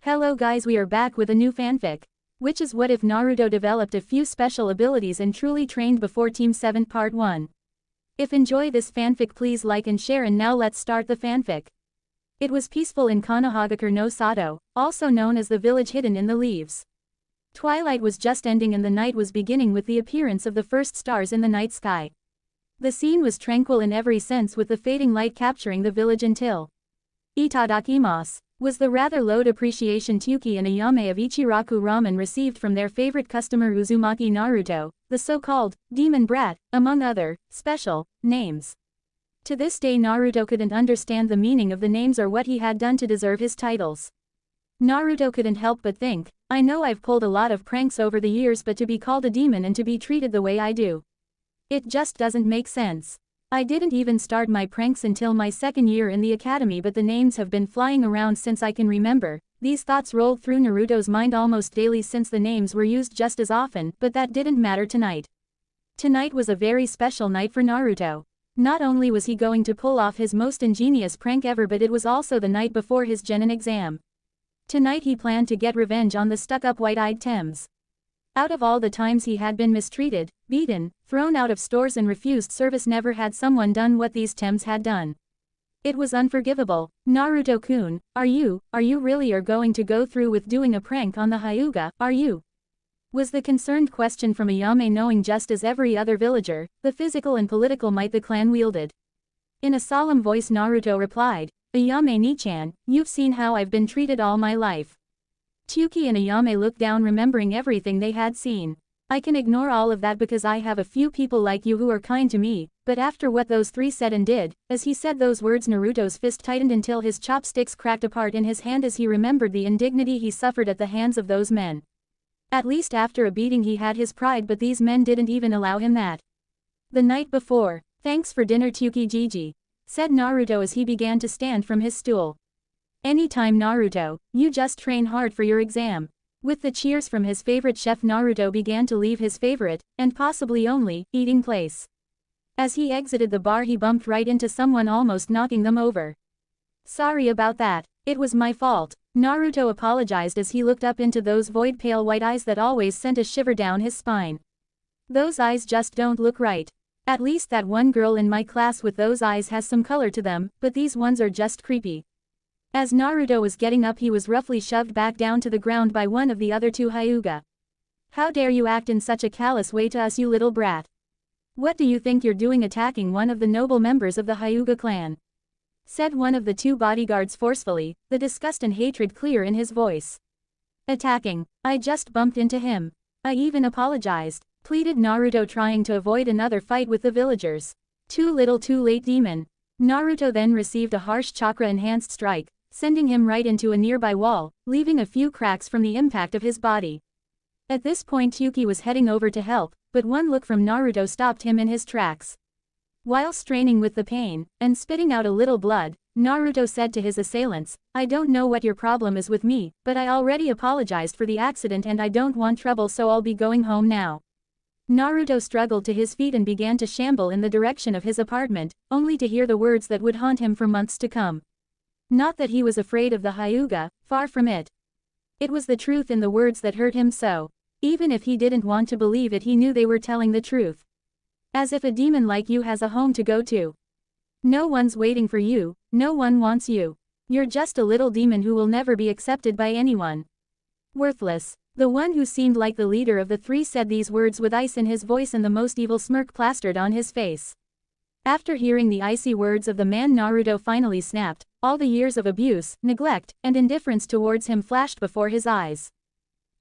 Hello guys, we are back with a new fanfic. Which is what if Naruto developed a few special abilities and truly trained before Team 7 Part 1. If enjoy this fanfic, please like and share, and now let's start the fanfic. It was peaceful in Konohagakure no Sato, also known as the village hidden in the leaves. Twilight was just ending and the night was beginning with the appearance of the first stars in the night sky. The scene was tranquil in every sense, with the fading light capturing the village until Itadakimasu was the rather low appreciation Tyuki and Ayame of Ichiraku ramen received from their favorite customer Uzumaki Naruto, the so-called demon brat, among other special names. To this day Naruto couldn't understand the meaning of the names or what he had done to deserve his titles. Naruto couldn't help but think, I know I've pulled a lot of pranks over the years, but to be called a demon and to be treated the way I do, it just doesn't make sense. I didn't even start my pranks until my second year in the academy, but the names have been flying around since I can remember. These thoughts rolled through Naruto's mind almost daily since the names were used just as often, but that didn't matter tonight. Tonight was a very special night for Naruto. Not only was he going to pull off his most ingenious prank ever, but it was also the night before his genin exam. Tonight he planned to get revenge on the stuck-up white-eyed Tems. Out of all the times he had been mistreated, beaten, thrown out of stores and refused service, never had someone done what these Tems had done. It was unforgivable. Naruto-kun, are you really going to go through with doing a prank on the Hyuga, are you? Was the concerned question from Ayame, knowing just as every other villager, the physical and political might the clan wielded. In a solemn voice Naruto replied, Ayame Nichan, you've seen how I've been treated all my life. Tyuki and Ayame looked down, remembering everything they had seen. I can ignore all of that because I have a few people like you who are kind to me, but after what those three said and did, as he said those words Naruto's fist tightened until his chopsticks cracked apart in his hand as he remembered the indignity he suffered at the hands of those men. At least after a beating he had his pride, but these men didn't even allow him that. The night before, thanks for dinner Tyuki Gigi, said Naruto as he began to stand from his stool. Anytime Naruto, you just train hard for your exam. With the cheers from his favorite chef Naruto began to leave his favorite, and possibly only, eating place. As he exited the bar he bumped right into someone, almost knocking them over. Sorry about that, it was my fault, Naruto apologized as he looked up into those void pale white eyes that always sent a shiver down his spine. Those eyes just don't look right. At least that one girl in my class with those eyes has some color to them, but these ones are just creepy. As Naruto was getting up he was roughly shoved back down to the ground by one of the other two Hyuga. How dare you act in such a callous way to us, you little brat? What do you think you're doing attacking one of the noble members of the Hyuga clan? Said one of the two bodyguards forcefully, the disgust and hatred clear in his voice. Attacking? I just bumped into him. I even apologized, pleaded Naruto, trying to avoid another fight with the villagers. Too little too late, demon. Naruto then received a harsh chakra-enhanced strike, sending him right into a nearby wall, leaving a few cracks from the impact of his body. At this point Tyuki was heading over to help, but one look from Naruto stopped him in his tracks. While straining with the pain, and spitting out a little blood, Naruto said to his assailants, I don't know what your problem is with me, but I already apologized for the accident and I don't want trouble, so I'll be going home now. Naruto struggled to his feet and began to shamble in the direction of his apartment, only to hear the words that would haunt him for months to come. Not that he was afraid of the Hyuga, far from it. It was the truth in the words that hurt him so. Even if he didn't want to believe it, he knew they were telling the truth. As if a demon like you has a home to go to. No one's waiting for you, no one wants you. You're just a little demon who will never be accepted by anyone. Worthless. The one who seemed like the leader of the three said these words with ice in his voice and the most evil smirk plastered on his face. After hearing the icy words of the man, Naruto finally snapped. All the years of abuse, neglect, and indifference towards him flashed before his eyes.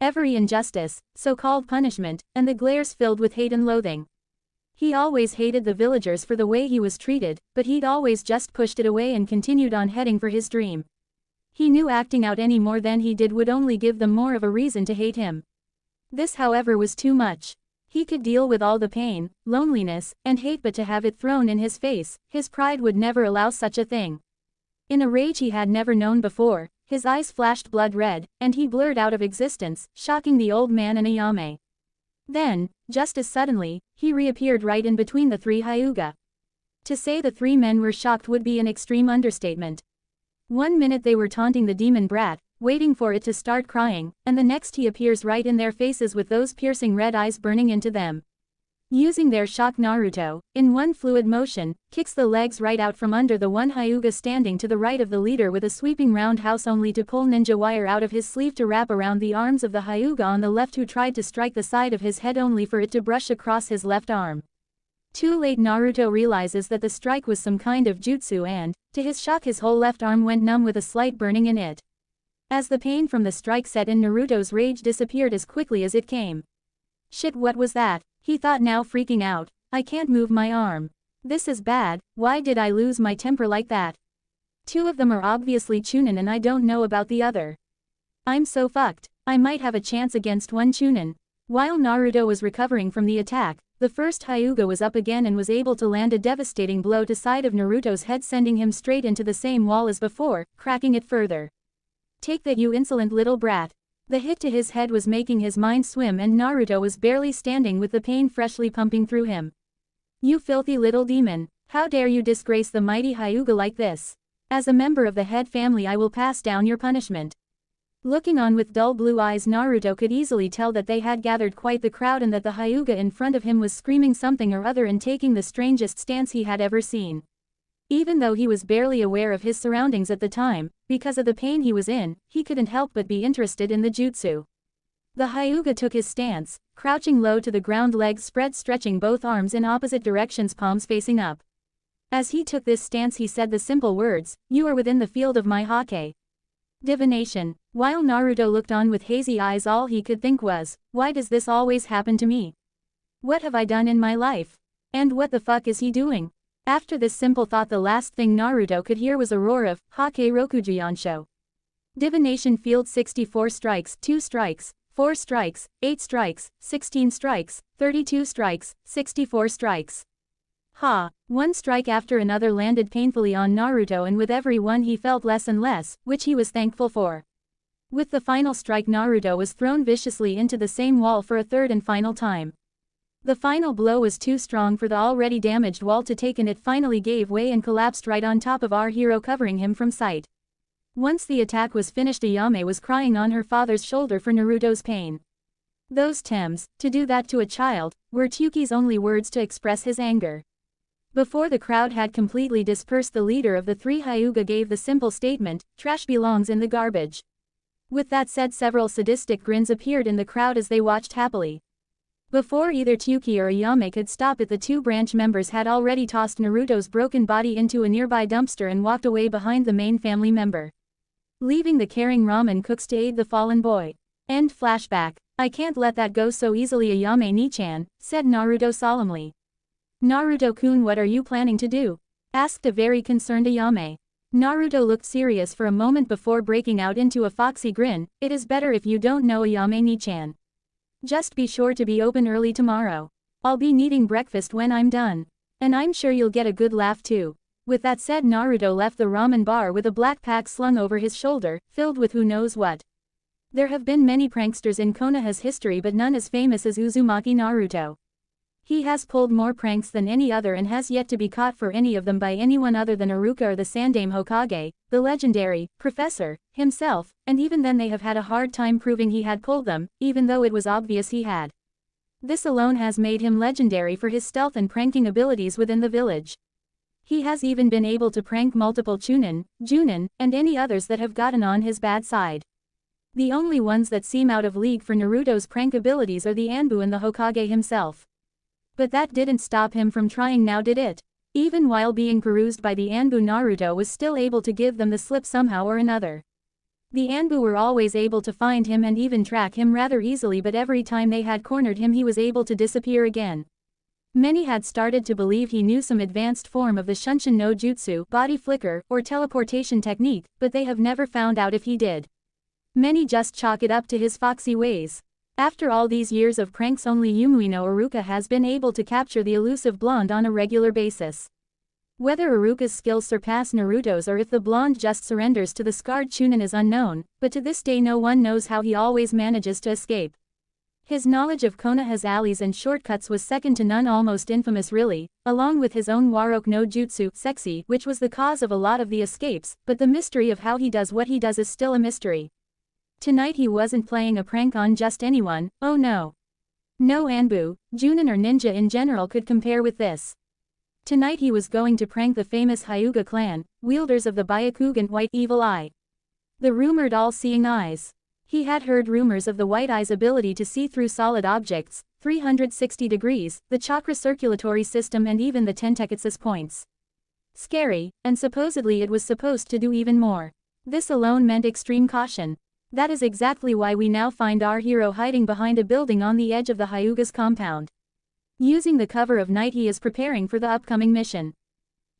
Every injustice, so-called punishment, and the glares filled with hate and loathing. He always hated the villagers for the way he was treated, but he'd always just pushed it away and continued on heading for his dream. He knew acting out any more than he did would only give them more of a reason to hate him. This, however, was too much. He could deal with all the pain, loneliness, and hate, but to have it thrown in his face, his pride would never allow such a thing. In a rage he had never known before, his eyes flashed blood red, and he blurred out of existence, shocking the old man and Ayame. Then, just as suddenly, he reappeared right in between the three Hyuga. To say the three men were shocked would be an extreme understatement. 1 minute they were taunting the demon brat, waiting for it to start crying, and the next he appears right in their faces with those piercing red eyes burning into them. Using their shock, Naruto, in one fluid motion, kicks the legs right out from under the one Hyuga standing to the right of the leader with a sweeping roundhouse, only to pull ninja wire out of his sleeve to wrap around the arms of the Hyuga on the left, who tried to strike the side of his head only for it to brush across his left arm. Too late, Naruto realizes that the strike was some kind of jutsu and, to his shock, his whole left arm went numb with a slight burning in it. As the pain from the strike set in, Naruto's rage disappeared as quickly as it came. Shit, what was that? He thought, now freaking out. I can't move my arm. This is bad. Why did I lose my temper like that? Two of them are obviously Chūnin and I don't know about the other. I'm so fucked. I might have a chance against one Chūnin. While Naruto was recovering from the attack, the first Hyuga was up again and was able to land a devastating blow to side of Naruto's head, sending him straight into the same wall as before, cracking it further. Take that, you insolent little brat. The hit to his head was making his mind swim and Naruto was barely standing with the pain freshly pumping through him. You filthy little demon. How dare you disgrace the mighty Hyuga like this? As a member of the head family, I will pass down your punishment. Looking on with dull blue eyes, Naruto could easily tell that they had gathered quite the crowd and that the Hyuga in front of him was screaming something or other and taking the strangest stance he had ever seen. Even though he was barely aware of his surroundings at the time, because of the pain he was in, he couldn't help but be interested in the jutsu. The Hyuga took his stance, crouching low to the ground, legs spread, stretching both arms in opposite directions, palms facing up. As he took this stance, he said the simple words, "You are within the field of my hake." Divination. While Naruto looked on with hazy eyes, all he could think was, why does this always happen to me? What have I done in my life? And what the fuck is he doing? After this simple thought, the last thing Naruto could hear was a roar of Hake Rokujiansho. Divination field: 64 strikes, 2 strikes, 4 strikes, 8 strikes, 16 strikes, 32 strikes, 64 strikes. Ha! One strike after another landed painfully on Naruto, and with every one he felt less and less, which he was thankful for. With the final strike, Naruto was thrown viciously into the same wall for a third and final time. The final blow was too strong for the already damaged wall to take, and it finally gave way and collapsed right on top of our hero, covering him from sight. Once the attack was finished, Ayame was crying on her father's shoulder for Naruto's pain. Those "Tems, to do that to a child," were Tyuki's only words to express his anger. Before the crowd had completely dispersed, the leader of the three Hyuga gave the simple statement, "Trash belongs in the garbage." With that said, several sadistic grins appeared in the crowd as they watched happily. Before either Tyuki or Ayame could stop it, the two branch members had already tossed Naruto's broken body into a nearby dumpster and walked away behind the main family member, leaving the caring ramen cooks to aid the fallen boy. End flashback. I can't let that go so easily, Ayame-ni-chan, said Naruto solemnly. Naruto-kun, what are you planning to do? Asked a very concerned Ayame. Naruto looked serious for a moment before breaking out into a foxy grin. It is better if you don't know, Ayame-ni-chan. Just be sure to be open early tomorrow. I'll be needing breakfast when I'm done. And I'm sure you'll get a good laugh too. With that said, Naruto left the ramen bar with a black pack slung over his shoulder, filled with who knows what. There have been many pranksters in Konoha's history, but none as famous as Uzumaki Naruto. He has pulled more pranks than any other and has yet to be caught for any of them by anyone other than Iruka or the Sandaime Hokage, the legendary professor, himself, and even then they have had a hard time proving he had pulled them, even though it was obvious he had. This alone has made him legendary for his stealth and pranking abilities within the village. He has even been able to prank multiple Chūnin, Junin, and any others that have gotten on his bad side. The only ones that seem out of league for Naruto's prank abilities are the Anbu and the Hokage himself. But that didn't stop him from trying, now did it? Even while being perused by the Anbu, Naruto was still able to give them the slip somehow or another. The Anbu were always able to find him and even track him rather easily, but every time they had cornered him he was able to disappear again. Many had started to believe he knew some advanced form of the Shunshin no Jutsu, body flicker, or teleportation technique, but they have never found out if he did. Many just chalk it up to his foxy ways. After all these years of pranks, only Yumui no Iruka has been able to capture the elusive blonde on a regular basis. Whether Iruka's skills surpass Naruto's or if the blonde just surrenders to the scarred Chūnin is unknown, but to this day no one knows how he always manages to escape. His knowledge of Konoha's alleys and shortcuts was second to none, almost infamous really, along with his own Warok no Jutsu, sexy, which was the cause of a lot of the escapes, but the mystery of how he does what he does is still a mystery. Tonight he wasn't playing a prank on just anyone, oh no. No Anbu, Chūnin or ninja in general could compare with this. Tonight he was going to prank the famous Hyuga clan, wielders of the Byakugan White Evil Eye. The rumored all-seeing eyes. He had heard rumors of the White Eye's ability to see through solid objects, 360 degrees, the chakra circulatory system and even the tentacles points. Scary, and supposedly it was supposed to do even more. This alone meant extreme caution. That is exactly why we now find our hero hiding behind a building on the edge of the Hyuga's compound. Using the cover of night he is preparing for the upcoming mission.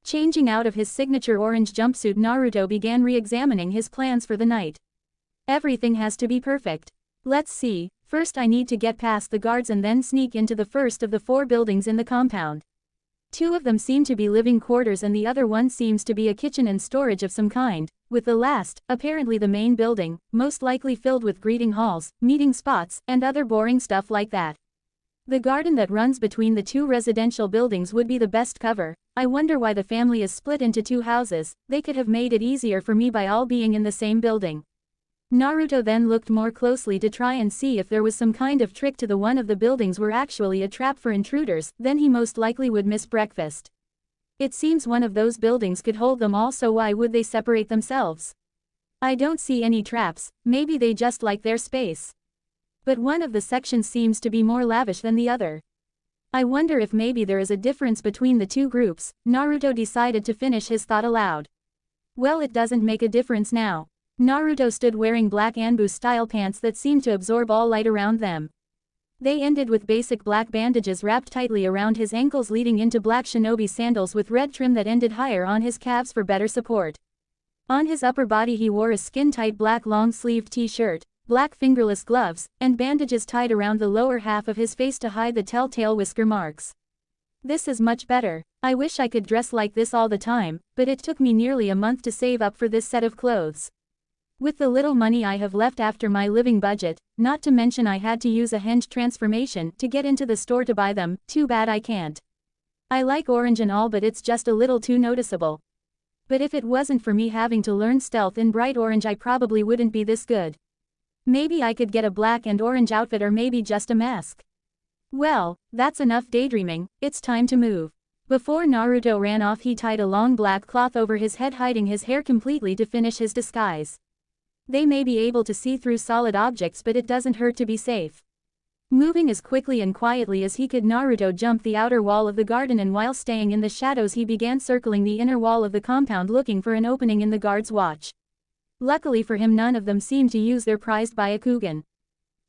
Changing out of his signature orange jumpsuit, Naruto began re-examining his plans for the night. Everything has to be perfect. Let's see, first I need to get past the guards and then sneak into the first of the 4 buildings in the compound. 2 of them seem to be living quarters and the other one seems to be a kitchen and storage of some kind, with the last, apparently the main building, most likely filled with greeting halls, meeting spots, and other boring stuff like that. The garden that runs between the 2 residential buildings would be the best cover. I wonder why the family is split into 2 houses. They could have made it easier for me by all being in the same building. Naruto then looked more closely to try and see if there was some kind of trick to the one of the buildings were actually a trap for intruders, then he most likely would miss breakfast. It seems one of those buildings could hold them all, so why would they separate themselves? I don't see any traps, maybe they just like their space. But one of the sections seems to be more lavish than the other. I wonder if maybe there is a difference between the 2 groups. Naruto decided to finish his thought aloud. Well, it doesn't make a difference now. Naruto stood wearing black Anbu-style pants that seemed to absorb all light around them. They ended with basic black bandages wrapped tightly around his ankles, leading into black shinobi sandals with red trim that ended higher on his calves for better support. On his upper body he wore a skin-tight black long-sleeved t-shirt, black fingerless gloves, and bandages tied around the lower half of his face to hide the telltale whisker marks. This is much better. I wish I could dress like this all the time, but it took me nearly a month to save up for this set of clothes. With the little money I have left after my living budget, not to mention I had to use a henge transformation to get into the store to buy them, too bad I can't. I like orange and all, but it's just a little too noticeable. But if it wasn't for me having to learn stealth in bright orange, I probably wouldn't be this good. Maybe I could get a black and orange outfit, or maybe just a mask. Well, that's enough daydreaming, it's time to move. Before Naruto ran off, he tied a long black cloth over his head, hiding his hair completely to finish his disguise. They may be able to see through solid objects, but it doesn't hurt to be safe. Moving as quickly and quietly as he could, Naruto jumped the outer wall of the garden, and while staying in the shadows he began circling the inner wall of the compound looking for an opening in the guard's watch. Luckily for him, none of them seemed to use their prized Byakugan.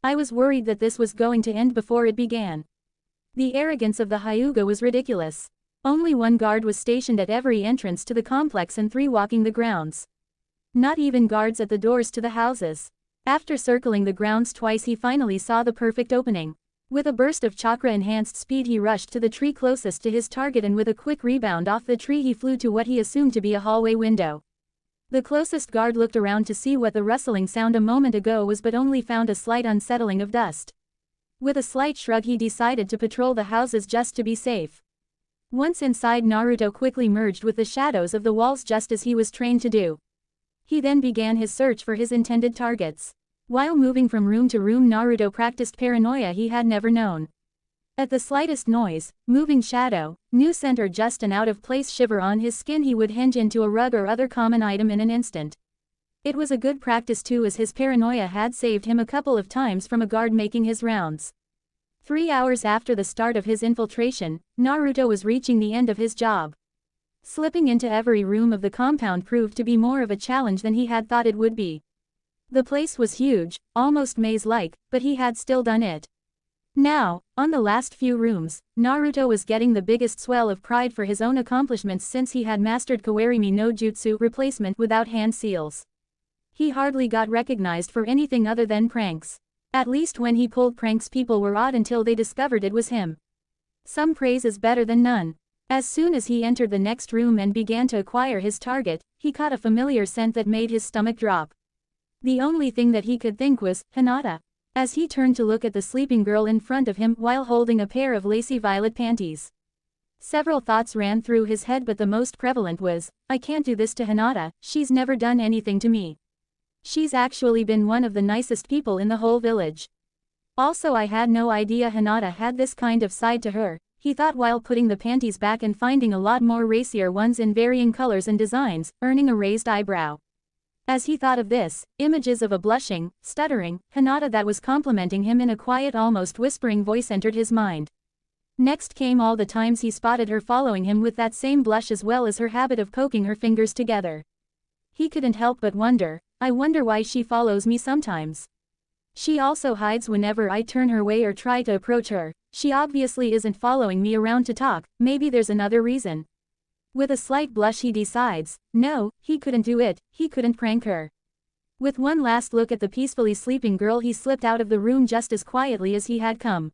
I was worried that this was going to end before it began. The arrogance of the Hyuga was ridiculous. Only 1 guard was stationed at every entrance to the complex and 3 walking the grounds. Not even guards at the doors to the houses. After circling the grounds twice he finally saw the perfect opening. With a burst of chakra-enhanced speed he rushed to the tree closest to his target, and with a quick rebound off the tree he flew to what he assumed to be a hallway window. The closest guard looked around to see what the rustling sound a moment ago was, but only found a slight unsettling of dust. With a slight shrug he decided to patrol the houses just to be safe. Once inside, Naruto quickly merged with the shadows of the walls just as he was trained to do. He then began his search for his intended targets. While moving from room to room, Naruto practiced paranoia he had never known. At the slightest noise, moving shadow, new scent, or just an out-of-place shiver on his skin, he would hinge into a rug or other common item in an instant. It was a good practice too, as his paranoia had saved him a couple of times from a guard making his rounds. 3 hours after the start of his infiltration, Naruto was reaching the end of his job. Slipping into every room of the compound proved to be more of a challenge than he had thought it would be. The place was huge, almost maze-like, but he had still done it. Now, on the last few rooms, Naruto was getting the biggest swell of pride for his own accomplishments since he had mastered Kawarimi no Jutsu replacement without hand seals. He hardly got recognized for anything other than pranks. At least when he pulled pranks, people were awed until they discovered it was him. Some praise is better than none. As soon as he entered the next room and began to acquire his target, he caught a familiar scent that made his stomach drop. The only thing that he could think was, Hinata. As he turned to look at the sleeping girl in front of him while holding a pair of lacy violet panties. Several thoughts ran through his head, but the most prevalent was, I can't do this to Hinata, she's never done anything to me. She's actually been one of the nicest people in the whole village. Also, I had no idea Hinata had this kind of side to her, he thought while putting the panties back and finding a lot more racier ones in varying colors and designs, earning a raised eyebrow. As he thought of this, images of a blushing, stuttering Hinata that was complimenting him in a quiet, almost whispering voice entered his mind. Next came all the times he spotted her following him with that same blush, as well as her habit of poking her fingers together. He couldn't help but wonder, I wonder why she follows me sometimes. She also hides whenever I turn her way or try to approach her. She obviously isn't following me around to talk, maybe there's another reason. With a slight blush he decides, no, he couldn't do it, he couldn't prank her. With one last look at the peacefully sleeping girl, he slipped out of the room just as quietly as he had come.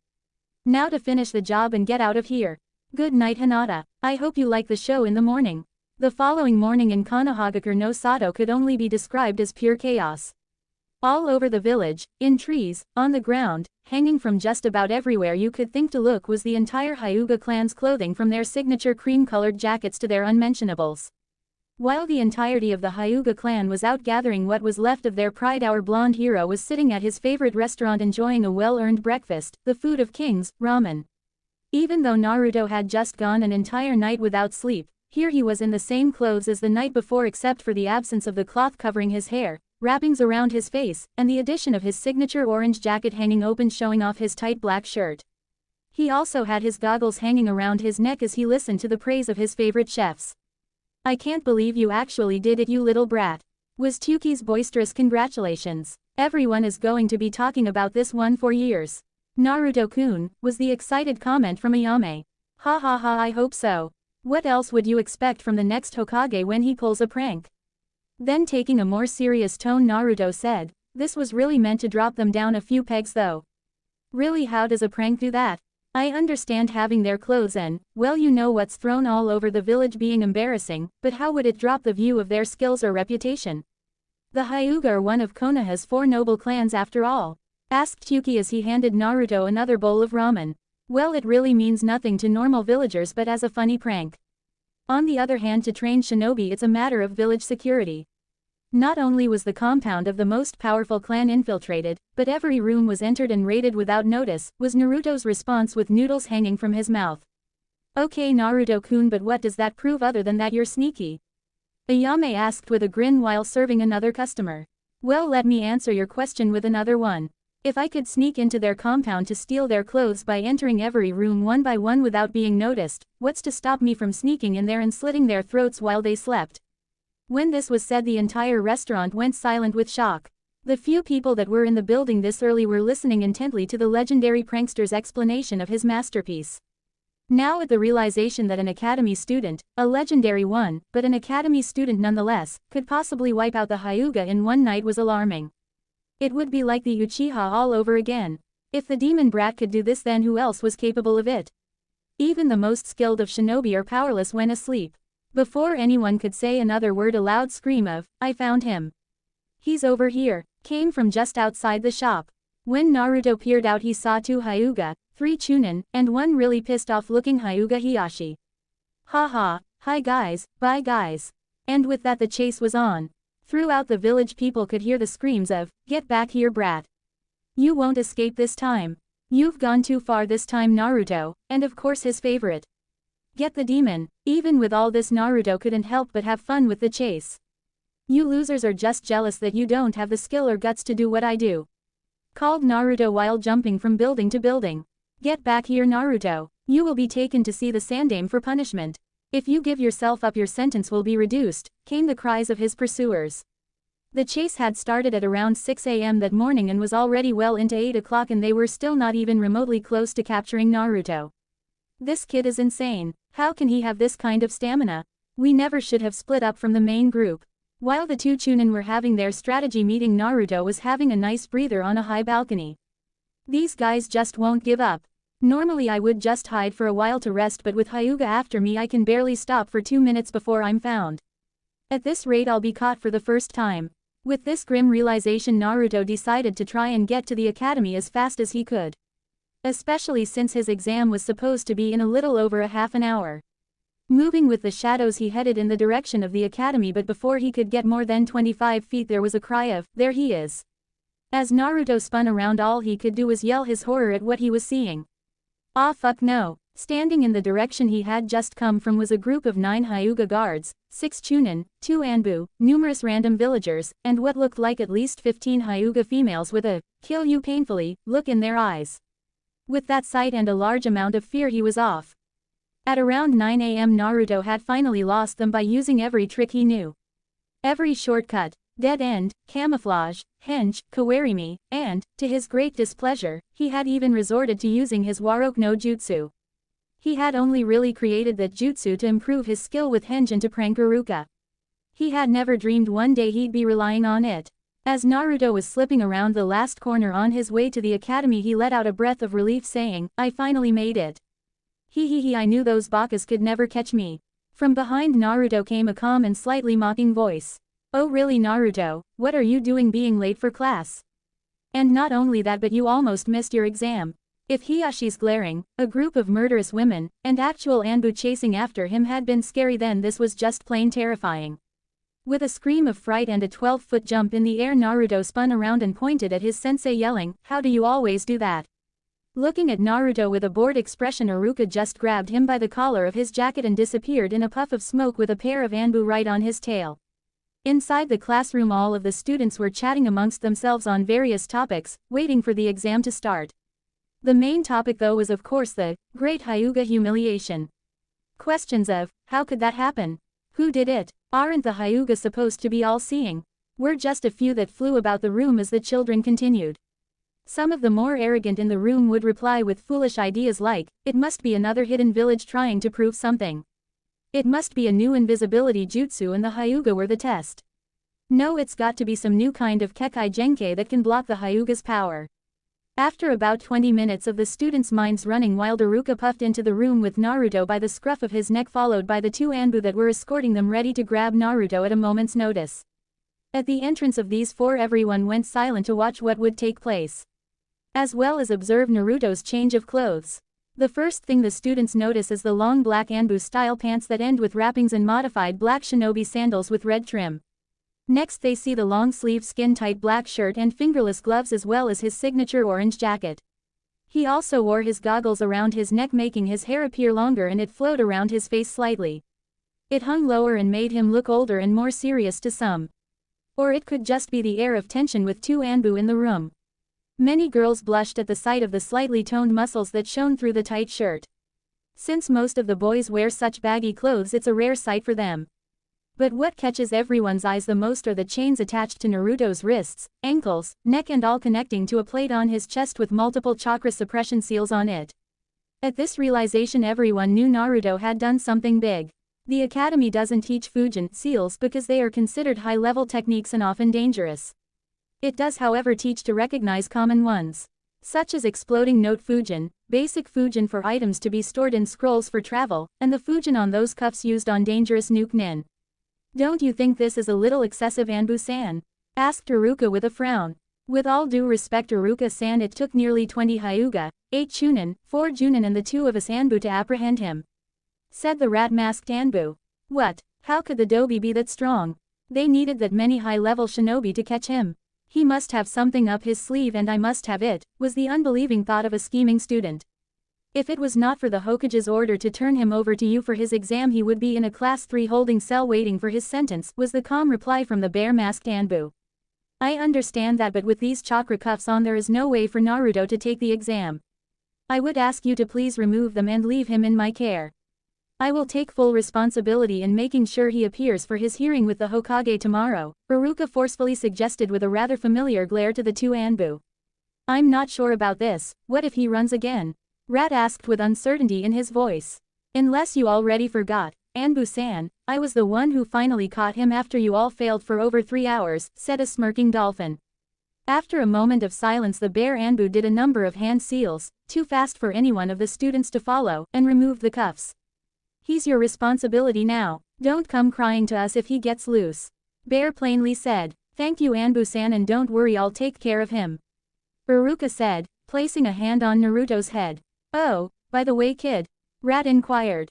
Now to finish the job and get out of here. Good night Hinata, I hope you like the show in the morning. The following morning in Konohagakure no Sato could only be described as pure chaos. All over the village, in trees, on the ground, hanging from just about everywhere you could think to look was the entire Hyuga clan's clothing, from their signature cream-colored jackets to their unmentionables. While the entirety of the Hyuga clan was out gathering what was left of their pride, our blonde hero was sitting at his favorite restaurant enjoying a well-earned breakfast, the food of kings, ramen. Even though Naruto had just gone an entire night without sleep, here he was in the same clothes as the night before except for the absence of the cloth covering his hair, wrappings around his face, and the addition of his signature orange jacket hanging open showing off his tight black shirt. He also had his goggles hanging around his neck as he listened to the praise of his favorite chefs. I can't believe you actually did it, you little brat, was Tuki's boisterous congratulations. Everyone is going to be talking about this one for years. Naruto-kun, was the excited comment from Ayame. Ha ha ha, I hope so. What else would you expect from the next Hokage when he pulls a prank? Then taking a more serious tone Naruto said, this was really meant to drop them down a few pegs though. Really, how does a prank do that? I understand having their clothes and, well, you know what's thrown all over the village being embarrassing, but how would it drop the view of their skills or reputation? The Hyuga are one of Konoha's 4 noble clans after all, asked Tuki as he handed Naruto another bowl of ramen. Well, it really means nothing to normal villagers, but as a funny prank. On the other hand, to trained shinobi it's a matter of village security. Not only was the compound of the most powerful clan infiltrated, but every room was entered and raided without notice, was Naruto's response with noodles hanging from his mouth. Okay Naruto-kun, but what does that prove other than that you're sneaky? Ayame asked with a grin while serving another customer. Well, let me answer your question with another one. If I could sneak into their compound to steal their clothes by entering every room one by one without being noticed, what's to stop me from sneaking in there and slitting their throats while they slept? When this was said, the entire restaurant went silent with shock. The few people that were in the building this early were listening intently to the legendary prankster's explanation of his masterpiece. Now at the realization that an academy student, a legendary one, but an academy student nonetheless, could possibly wipe out the Hyuga in one night was alarming. It would be like the Uchiha all over again. If the demon brat could do this, then who else was capable of it? Even the most skilled of shinobi are powerless when asleep. Before anyone could say another word, a loud scream of, I found him. He's over here, came from just outside the shop. When Naruto peered out, he saw 2 Hyuga, 3 Chūnin, and 1 really pissed off looking Hyuga Hiyashi. Ha ha, hi guys, bye guys. And with that the chase was on. Throughout the village people could hear the screams of, get back here brat. You won't escape this time. You've gone too far this time Naruto, and of course his favorite. Get the demon. Even with all this, Naruto couldn't help but have fun with the chase. You losers are just jealous that you don't have the skill or guts to do what I do, called Naruto while jumping from building to building. Get back here Naruto. You will be taken to see the Sandaime for punishment. If you give yourself up, your sentence will be reduced, came the cries of his pursuers. The chase had started at around 6 a.m. that morning and was already well into 8 o'clock, and they were still not even remotely close to capturing Naruto. This kid is insane. How can he have this kind of stamina? We never should have split up from the main group. While the 2 Chūnin were having their strategy meeting, Naruto was having a nice breather on a high balcony. These guys just won't give up. Normally I would just hide for a while to rest, but with Hyuga after me I can barely stop for 2 minutes before I'm found. At this rate I'll be caught for the first time. With this grim realization, Naruto decided to try and get to the academy as fast as he could. Especially since his exam was supposed to be in a little over a half an hour. Moving with the shadows, he headed in the direction of the academy, but before he could get more than 25 feet there was a cry of, "There he is!" As Naruto spun around, all he could do was yell his horror at what he was seeing. Ah fuck no. Standing in the direction he had just come from was a group of 9 Hyuga guards, 6 Chūnin, 2 Anbu, numerous random villagers, and what looked like at least 15 Hyuga females with a "kill you painfully" look in their eyes. With that sight and a large amount of fear, he was off. At around 9 AM Naruto had finally lost them by using every trick he knew. Every shortcut, dead end, camouflage, henge, kawarimi, and, to his great displeasure, he had even resorted to using his Warok no Jutsu. He had only really created that jutsu to improve his skill with henge and to prank Iruka. He had never dreamed one day he'd be relying on it. As Naruto was slipping around the last corner on his way to the academy, he let out a breath of relief, saying, "I finally made it. He, I knew those bakas could never catch me." From behind Naruto came a calm and slightly mocking voice. "Oh really, Naruto, what are you doing being late for class? And not only that, but you almost missed your exam." If Hiyashi's glaring, a group of murderous women, and actual Anbu chasing after him had been scary, then this was just plain terrifying. With a scream of fright and a 12-foot jump in the air, Naruto spun around and pointed at his sensei, yelling, "How do you always do that?" Looking at Naruto with a bored expression, Iruka just grabbed him by the collar of his jacket and disappeared in a puff of smoke with a pair of Anbu right on his tail. Inside the classroom, all of the students were chatting amongst themselves on various topics, waiting for the exam to start. The main topic though was of course the Great Hyuga Humiliation. Questions of, how could that happen? Who did it? Aren't the Hyuga supposed to be all-seeing? Were just a few that flew about the room as the children continued. Some of the more arrogant in the room would reply with foolish ideas like, "It must be another hidden village trying to prove something. It must be a new invisibility jutsu and the Hyuga were the test. No, it's got to be some new kind of Kekai Genkai that can block the Hyuga's power." After about 20 minutes of the students' minds running wild, Iruka puffed into the room with Naruto by the scruff of his neck, followed by the 2 Anbu that were escorting them, ready to grab Naruto at a moment's notice. At the entrance of these 4, everyone went silent to watch what would take place, as well as observe Naruto's change of clothes. The first thing the students notice is the long black Anbu-style pants that end with wrappings and modified black shinobi sandals with red trim. Next they see the long-sleeve skin-tight black shirt and fingerless gloves, as well as his signature orange jacket. He also wore his goggles around his neck, making his hair appear longer, and it flowed around his face slightly. It hung lower and made him look older and more serious to some. Or it could just be the air of tension with 2 Anbu in the room. Many girls blushed at the sight of the slightly toned muscles that shone through the tight shirt. Since most of the boys wear such baggy clothes, it's a rare sight for them. But what catches everyone's eyes the most are the chains attached to Naruto's wrists, ankles, neck, and all connecting to a plate on his chest with multiple chakra suppression seals on it. At this realization, everyone knew Naruto had done something big. The academy doesn't teach Fujin seals because they are considered high-level techniques and often dangerous. It does, however, teach to recognize common ones, such as exploding note Fujin, basic Fujin for items to be stored in scrolls for travel, and the Fujin on those cuffs used on dangerous nuke nin. "Don't you think this is a little excessive, Anbu-san?" asked Iruka with a frown. With all due respect, Iruka-san, it took nearly 20 Hyuga, 8 Chūnin, 4 Junin and the 2 of us Anbu to apprehend him," said the rat-masked Anbu. "What? How could the Dobi be that strong? They needed that many high-level shinobi to catch him. He must have something up his sleeve, and I must have it," was the unbelieving thought of a scheming student. "If it was not for the Hokage's order to turn him over to you for his exam, he would be in a class 3 holding cell waiting for his sentence," was the calm reply from the bare-masked Anbu. "I understand that, but with these chakra cuffs on there is no way for Naruto to take the exam. I would ask you to please remove them and leave him in my care. I will take full responsibility in making sure he appears for his hearing with the Hokage tomorrow," Iruka forcefully suggested with a rather familiar glare to the 2 Anbu. "I'm not sure about this. What if he runs again?" Rat asked with uncertainty in his voice. "Unless you already forgot, Anbu-san, I was the one who finally caught him after you all failed for over 3 hours, said a smirking dolphin. After a moment of silence, the bear Anbu did a number of hand seals, too fast for any one of the students to follow, and removed the cuffs. "He's your responsibility now. Don't come crying to us if he gets loose," Bear plainly said. "Thank you, Anbu-san, and don't worry, I'll take care of him," Iruka said, placing a hand on Naruto's head. "Oh, by the way, kid?" Rat inquired.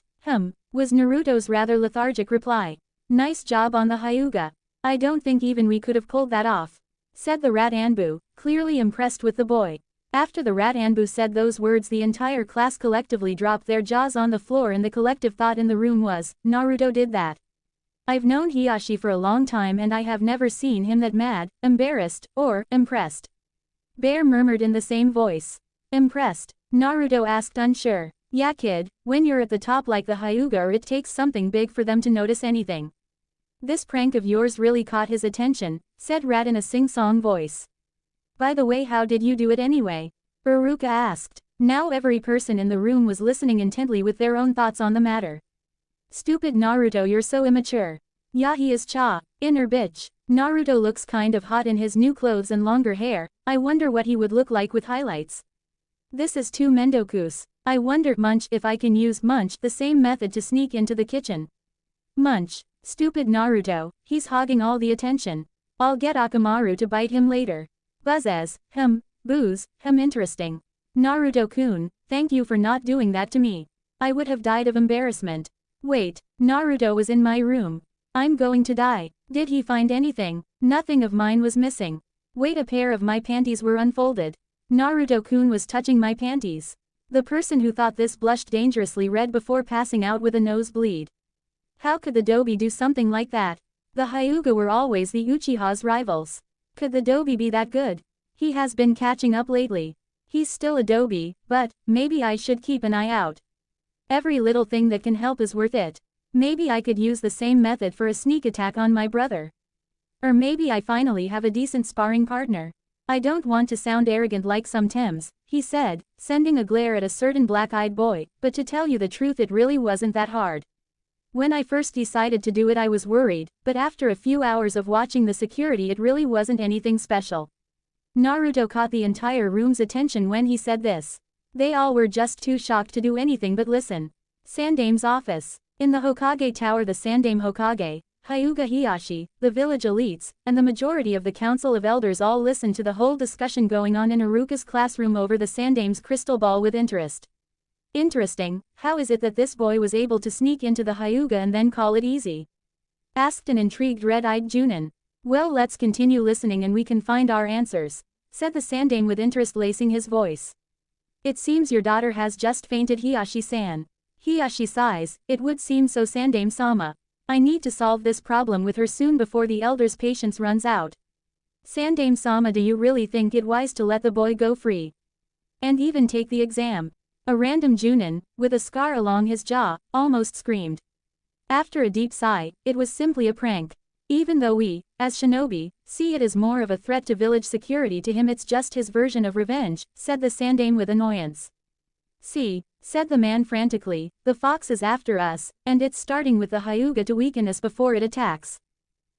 was Naruto's rather lethargic reply. Nice job on the Hyuga. I don't think even we could have pulled that off, said the rat Anbu, clearly impressed with the boy. After the rat Anbu said those words, the entire class collectively dropped their jaws on the floor, and the collective thought in the room was, Naruto did that. I've known Hiyashi for a long time and I have never seen him that mad, embarrassed, or impressed. Bear murmured in the same voice. Impressed? Naruto asked, unsure. Yeah kid, when you're at the top like the Hyuga, it takes something big for them to notice anything. This prank of yours really caught his attention, said Rat in a sing-song voice. By the way, how did you do it anyway? Iruka asked. Now every person in the room was listening intently with their own thoughts on the matter. Stupid Naruto, you're so immature. Yeah, he is cha. Inner bitch. Naruto looks kind of hot in his new clothes and longer hair. I wonder what he would look like with highlights. This is too mendokus. I wonder, Munch, if I can use Munch, the same method, to sneak into the kitchen. Munch. Stupid Naruto, he's hogging all the attention. I'll get Akamaru to bite him later. Buzzes, booze, interesting. Naruto-kun, thank you for not doing that to me. I would have died of embarrassment. Wait, Naruto was in my room. I'm going to die. Did he find anything? Nothing of mine was missing. Wait, a pair of my panties were unfolded. Naruto-kun was touching my panties. The person who thought this blushed dangerously red before passing out with a nosebleed. How could the Dobi do something like that? The Hyuga were always the Uchiha's rivals. Could the Dobi be that good? He has been catching up lately. He's still a Dobi, but maybe I should keep an eye out. Every little thing that can help is worth it. Maybe I could use the same method for a sneak attack on my brother. Or maybe I finally have a decent sparring partner. I don't want to sound arrogant like some Tims, he said, sending a glare at a certain black-eyed boy, but to tell you the truth, it really wasn't that hard. When I first decided to do it I was worried, but after a few hours of watching the security it really wasn't anything special. Naruto caught the entire room's attention when he said this. They all were just too shocked to do anything but listen. Sandame's office. In the Hokage Tower, the Sandame Hokage, Hyuga Hiyashi, the village elites, and the majority of the Council of Elders all listened to the whole discussion going on in Iruka's classroom over the Sandame's crystal ball with interest. Interesting, how is it that this boy was able to sneak into the Hyuga and then call it easy? Asked an intrigued red-eyed Chūnin. Well, let's continue listening and we can find our answers, said the Sandame with interest lacing his voice. It seems your daughter has just fainted, Hiyashi-san. Hiyashi sighs, it would seem so, Sandame-sama. I need to solve this problem with her soon before the elder's patience runs out. Sandame-sama, do you really think it wise to let the boy go free? And even take the exam? A random Chūnin, with a scar along his jaw, almost screamed. After a deep sigh, it was simply a prank. Even though we, as shinobi, see it as more of a threat to village security, to him it's just his version of revenge, said the Sandame with annoyance. See, said the man frantically, the fox is after us, and it's starting with the Hyuga to weaken us before it attacks.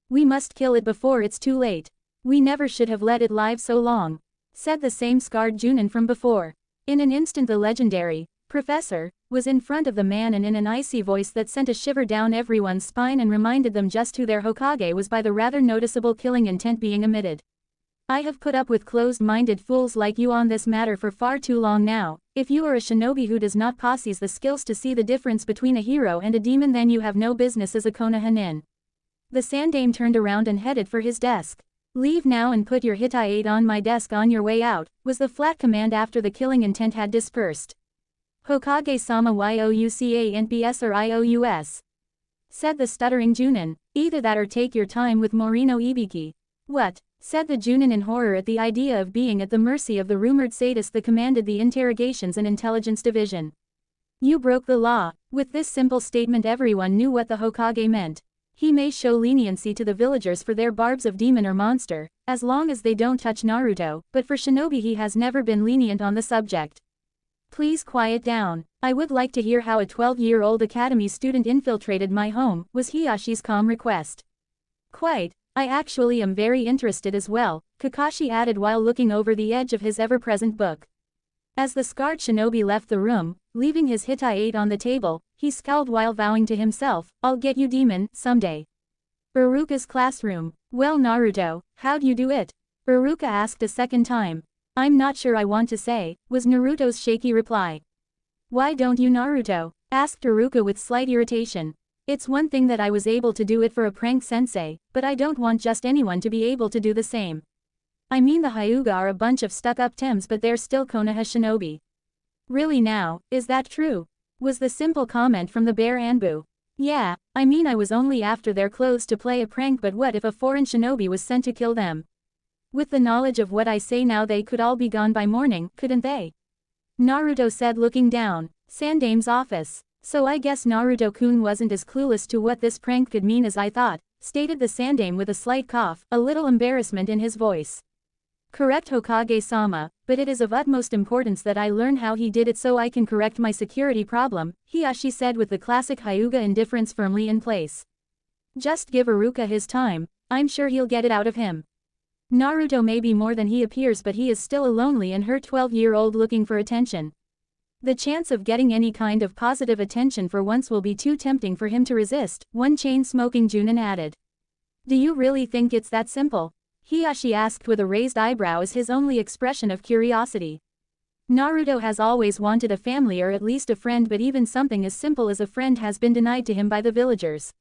We must kill it before it's too late. We never should have let it live so long, said the same scarred Chūnin from before. In an instant the legendary Professor was in front of the man, and in an icy voice that sent a shiver down everyone's spine and reminded them just who their Hokage was by the rather noticeable killing intent being emitted. I have put up with closed-minded fools like you on this matter for far too long now. If you are a shinobi who does not possess the skills to see the difference between a hero and a demon, then you have no business as a Konohanin. The Sandame turned around and headed for his desk. Leave now and put your Hitai-8 on my desk on your way out, was the flat command after the killing intent had dispersed. Hokage-sama youcan'tbs or ious, said the stuttering Chūnin. Either that or take your time with Morino Ibiki. What? Said the Chūnin in horror at the idea of being at the mercy of the rumored sadist that commanded the Interrogations and Intelligence Division. You broke the law. With this simple statement everyone knew what the Hokage meant. He may show leniency to the villagers for their barbs of demon or monster, as long as they don't touch Naruto, but for shinobi he has never been lenient on the subject. Please quiet down. I would like to hear how a 12-year-old academy student infiltrated my home, was Hiyashi's calm request. Quite. I actually am very interested as well, Kakashi added while looking over the edge of his ever-present book. As the scarred shinobi left the room, leaving his Hitai-8 on the table, he scowled while vowing to himself, I'll get you demon, someday. Iruka's classroom. Well Naruto, how'd you do it? Iruka asked a second time. I'm not sure I want to say, was Naruto's shaky reply. Why don't you Naruto? asked Iruka with slight irritation. It's one thing that I was able to do it for a prank sensei, but I don't want just anyone to be able to do the same. I mean the Hyuga are a bunch of stuck-up Tems but they're still Konoha shinobi. Really now, is that true? Was the simple comment from the bear Anbu. Yeah, I mean I was only after their clothes to play a prank, but what if a foreign shinobi was sent to kill them? With the knowledge of what I say now they could all be gone by morning, couldn't they? Naruto said looking down. Sandame's office. So I guess Naruto-kun wasn't as clueless to what this prank could mean as I thought, stated the Sandame with a slight cough, a little embarrassment in his voice. Correct Hokage-sama, but it is of utmost importance that I learn how he did it so I can correct my security problem, Hiashi said with the classic Hyuga indifference firmly in place. Just give Iruka his time, I'm sure he'll get it out of him. Naruto may be more than he appears but he is still a lonely and hurt 12-year-old looking for attention. The chance of getting any kind of positive attention for once will be too tempting for him to resist, one chain-smoking Chūnin added. Do you really think it's that simple? Hiashi asked with a raised eyebrow as his only expression of curiosity. Naruto has always wanted a family or at least a friend, but even something as simple as a friend has been denied to him by the villagers.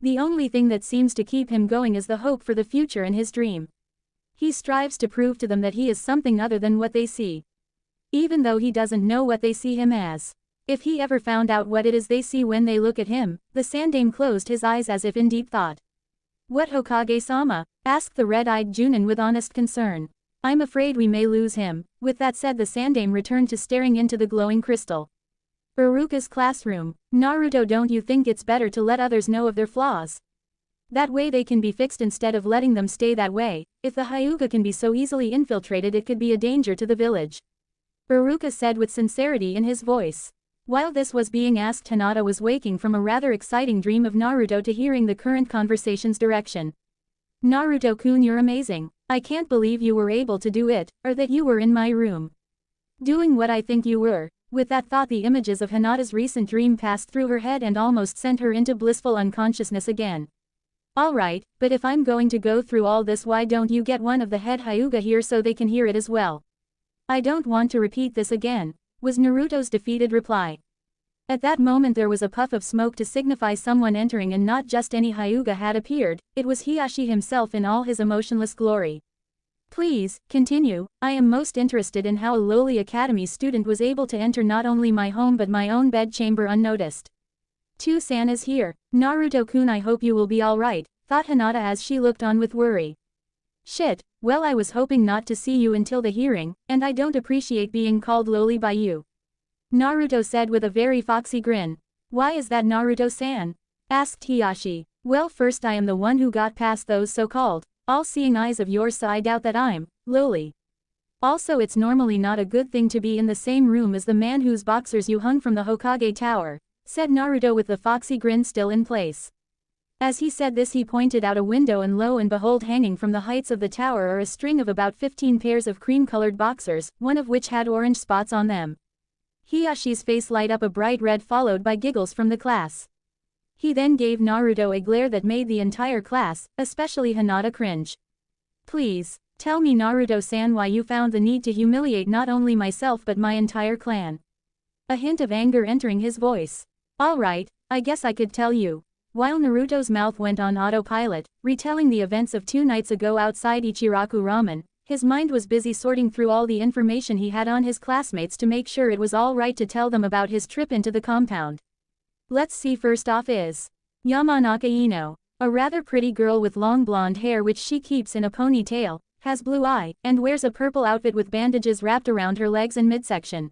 The only thing that seems to keep him going is the hope for the future and his dream. He strives to prove to them that he is something other than what they see. Even though he doesn't know what they see him as. If he ever found out what it is they see when they look at him, the Sandame closed his eyes as if in deep thought. What Hokage-sama? Asked the red-eyed Chūnin with honest concern. I'm afraid we may lose him. With that said the Sandame returned to staring into the glowing crystal. Iruka's classroom. Naruto, don't you think it's better to let others know of their flaws? That way they can be fixed instead of letting them stay that way. If the Hyuga can be so easily infiltrated it could be a danger to the village. Iruka said with sincerity in his voice. While this was being asked, Hinata was waking from a rather exciting dream of Naruto to hearing the current conversation's direction. Naruto-kun, you're amazing. I can't believe you were able to do it, or that you were in my room. Doing what I think you were. With that thought the images of Hinata's recent dream passed through her head and almost sent her into blissful unconsciousness again. Alright, but if I'm going to go through all this, why don't you get one of the head Hyuga here so they can hear it as well? I don't want to repeat this again, was Naruto's defeated reply. At that moment there was a puff of smoke to signify someone entering, and not just any Hyuga had appeared, it was Hiashi himself in all his emotionless glory. Please, continue. I am most interested in how a lowly academy student was able to enter not only my home but my own bedchamber unnoticed. Two-san is here. Naruto-kun, I hope you will be alright, thought Hinata as she looked on with worry. Shit, well I was hoping not to see you until the hearing, and I don't appreciate being called lowly by you. Naruto said with a very foxy grin. Why is that, Naruto-san? Asked Hiashi. Well, first I am the one who got past those so-called all-seeing eyes of yours, so I doubt that I'm lowly. Also it's normally not a good thing to be in the same room as the man whose boxers you hung from the Hokage tower, said Naruto with the foxy grin still in place. As he said this he pointed out a window, and lo and behold, hanging from the heights of the tower are a string of about 15 pairs of cream-colored boxers, one of which had orange spots on them. Hiyashi's face light up a bright red, followed by giggles from the class. He then gave Naruto a glare that made the entire class, especially Hinata, cringe. Please, tell me, Naruto-san, why you found the need to humiliate not only myself but my entire clan. A hint of anger entering his voice. Alright, I guess I could tell you. While Naruto's mouth went on autopilot, retelling the events of 2 nights ago outside Ichiraku Ramen, his mind was busy sorting through all the information he had on his classmates to make sure it was all right to tell them about his trip into the compound. Let's see, first off is Yamanaka Ino, a rather pretty girl with long blonde hair which she keeps in a ponytail, has blue eye, and wears a purple outfit with bandages wrapped around her legs and midsection.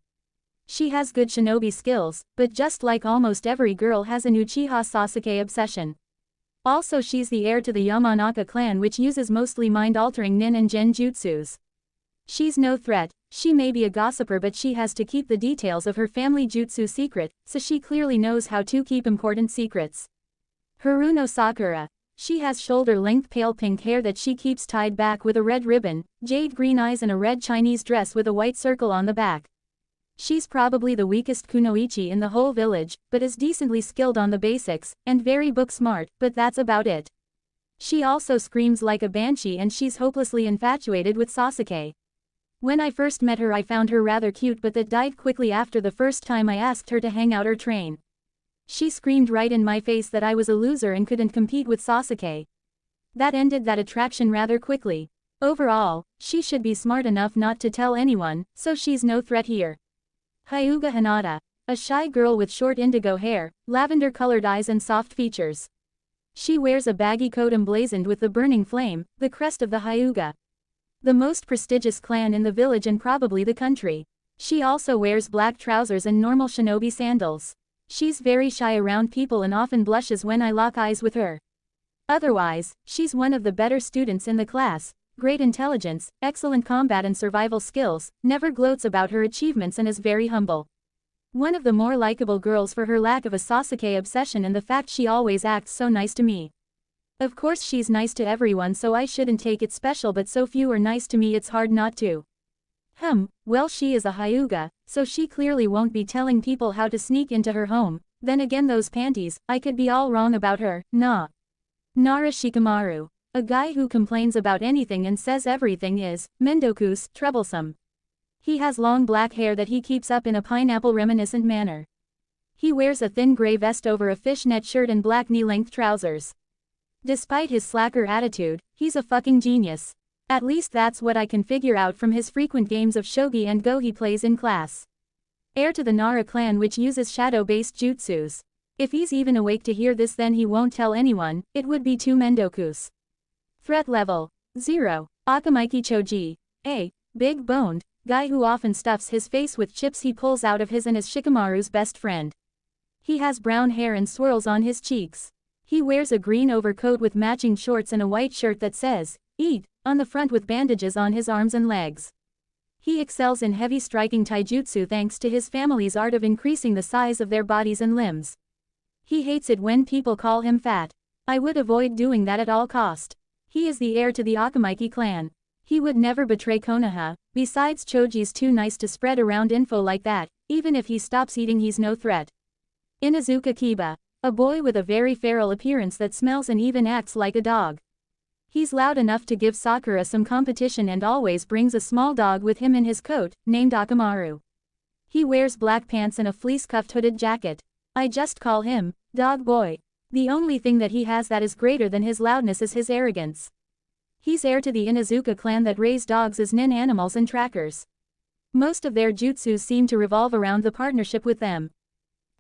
She has good shinobi skills, but just like almost every girl has an Uchiha Sasuke obsession. Also she's the heir to the Yamanaka clan, which uses mostly mind-altering nin and genjutsus. She's no threat, she may be a gossiper but she has to keep the details of her family jutsu secret, so she clearly knows how to keep important secrets. Haruno Sakura. She has shoulder-length pale pink hair that she keeps tied back with a red ribbon, jade green eyes and a red Chinese dress with a white circle on the back. She's probably the weakest kunoichi in the whole village, but is decently skilled on the basics, and very book-smart, but that's about it. She also screams like a banshee and she's hopelessly infatuated with Sasuke. When I first met her I found her rather cute, but that died quickly after the first time I asked her to hang out or train. She screamed right in my face that I was a loser and couldn't compete with Sasuke. That ended that attraction rather quickly. Overall, she should be smart enough not to tell anyone, so she's no threat here. Hyuga Hinata. A shy girl with short indigo hair, lavender-colored eyes and soft features. She wears a baggy coat emblazoned with the burning flame, the crest of the Hyuga, the most prestigious clan in the village and probably the country. She also wears black trousers and normal shinobi sandals. She's very shy around people and often blushes when I lock eyes with her. Otherwise, she's one of the better students in the class, great intelligence, excellent combat and survival skills, never gloats about her achievements and is very humble. One of the more likable girls for her lack of a Sasuke obsession and the fact she always acts so nice to me. Of course she's nice to everyone so I shouldn't take it special, but so few are nice to me it's hard not to. Well, she is a Hyuga, so she clearly won't be telling people how to sneak into her home. Then again, those panties, I could be all wrong about her. Nah. Nara Shikamaru. A guy who complains about anything and says everything is mendokus, troublesome. He has long black hair that he keeps up in a pineapple reminiscent manner. He wears a thin gray vest over a fishnet shirt and black knee-length trousers. Despite his slacker attitude, he's a fucking genius. At least that's what I can figure out from his frequent games of shogi and go he plays in class. Heir to the Nara clan, which uses shadow-based jutsus. If he's even awake to hear this, then he won't tell anyone. It would be too mendokus. Threat level 0. Akamaiki Choji. A big-boned guy who often stuffs his face with chips he pulls out of his and is Shikamaru's best friend. He has brown hair and swirls on his cheeks. He wears a green overcoat with matching shorts and a white shirt that says, "Eat," on the front with bandages on his arms and legs. He excels in heavy striking taijutsu thanks to his family's art of increasing the size of their bodies and limbs. He hates it when people call him fat. I would avoid doing that at all cost. He is the heir to the Akamaiki clan. He would never betray Konoha. Besides, Choji's too nice to spread around info like that. Even if he stops eating, he's no threat. Inuzuka Kiba. A boy with a very feral appearance that smells and even acts like a dog. He's loud enough to give Sakura some competition and always brings a small dog with him in his coat, named Akamaru. He wears black pants and a fleece-cuffed hooded jacket. I just call him Dog Boy. The only thing that he has that is greater than his loudness is his arrogance. He's heir to the Inuzuka clan that raise dogs as nin animals and trackers. Most of their jutsus seem to revolve around the partnership with them.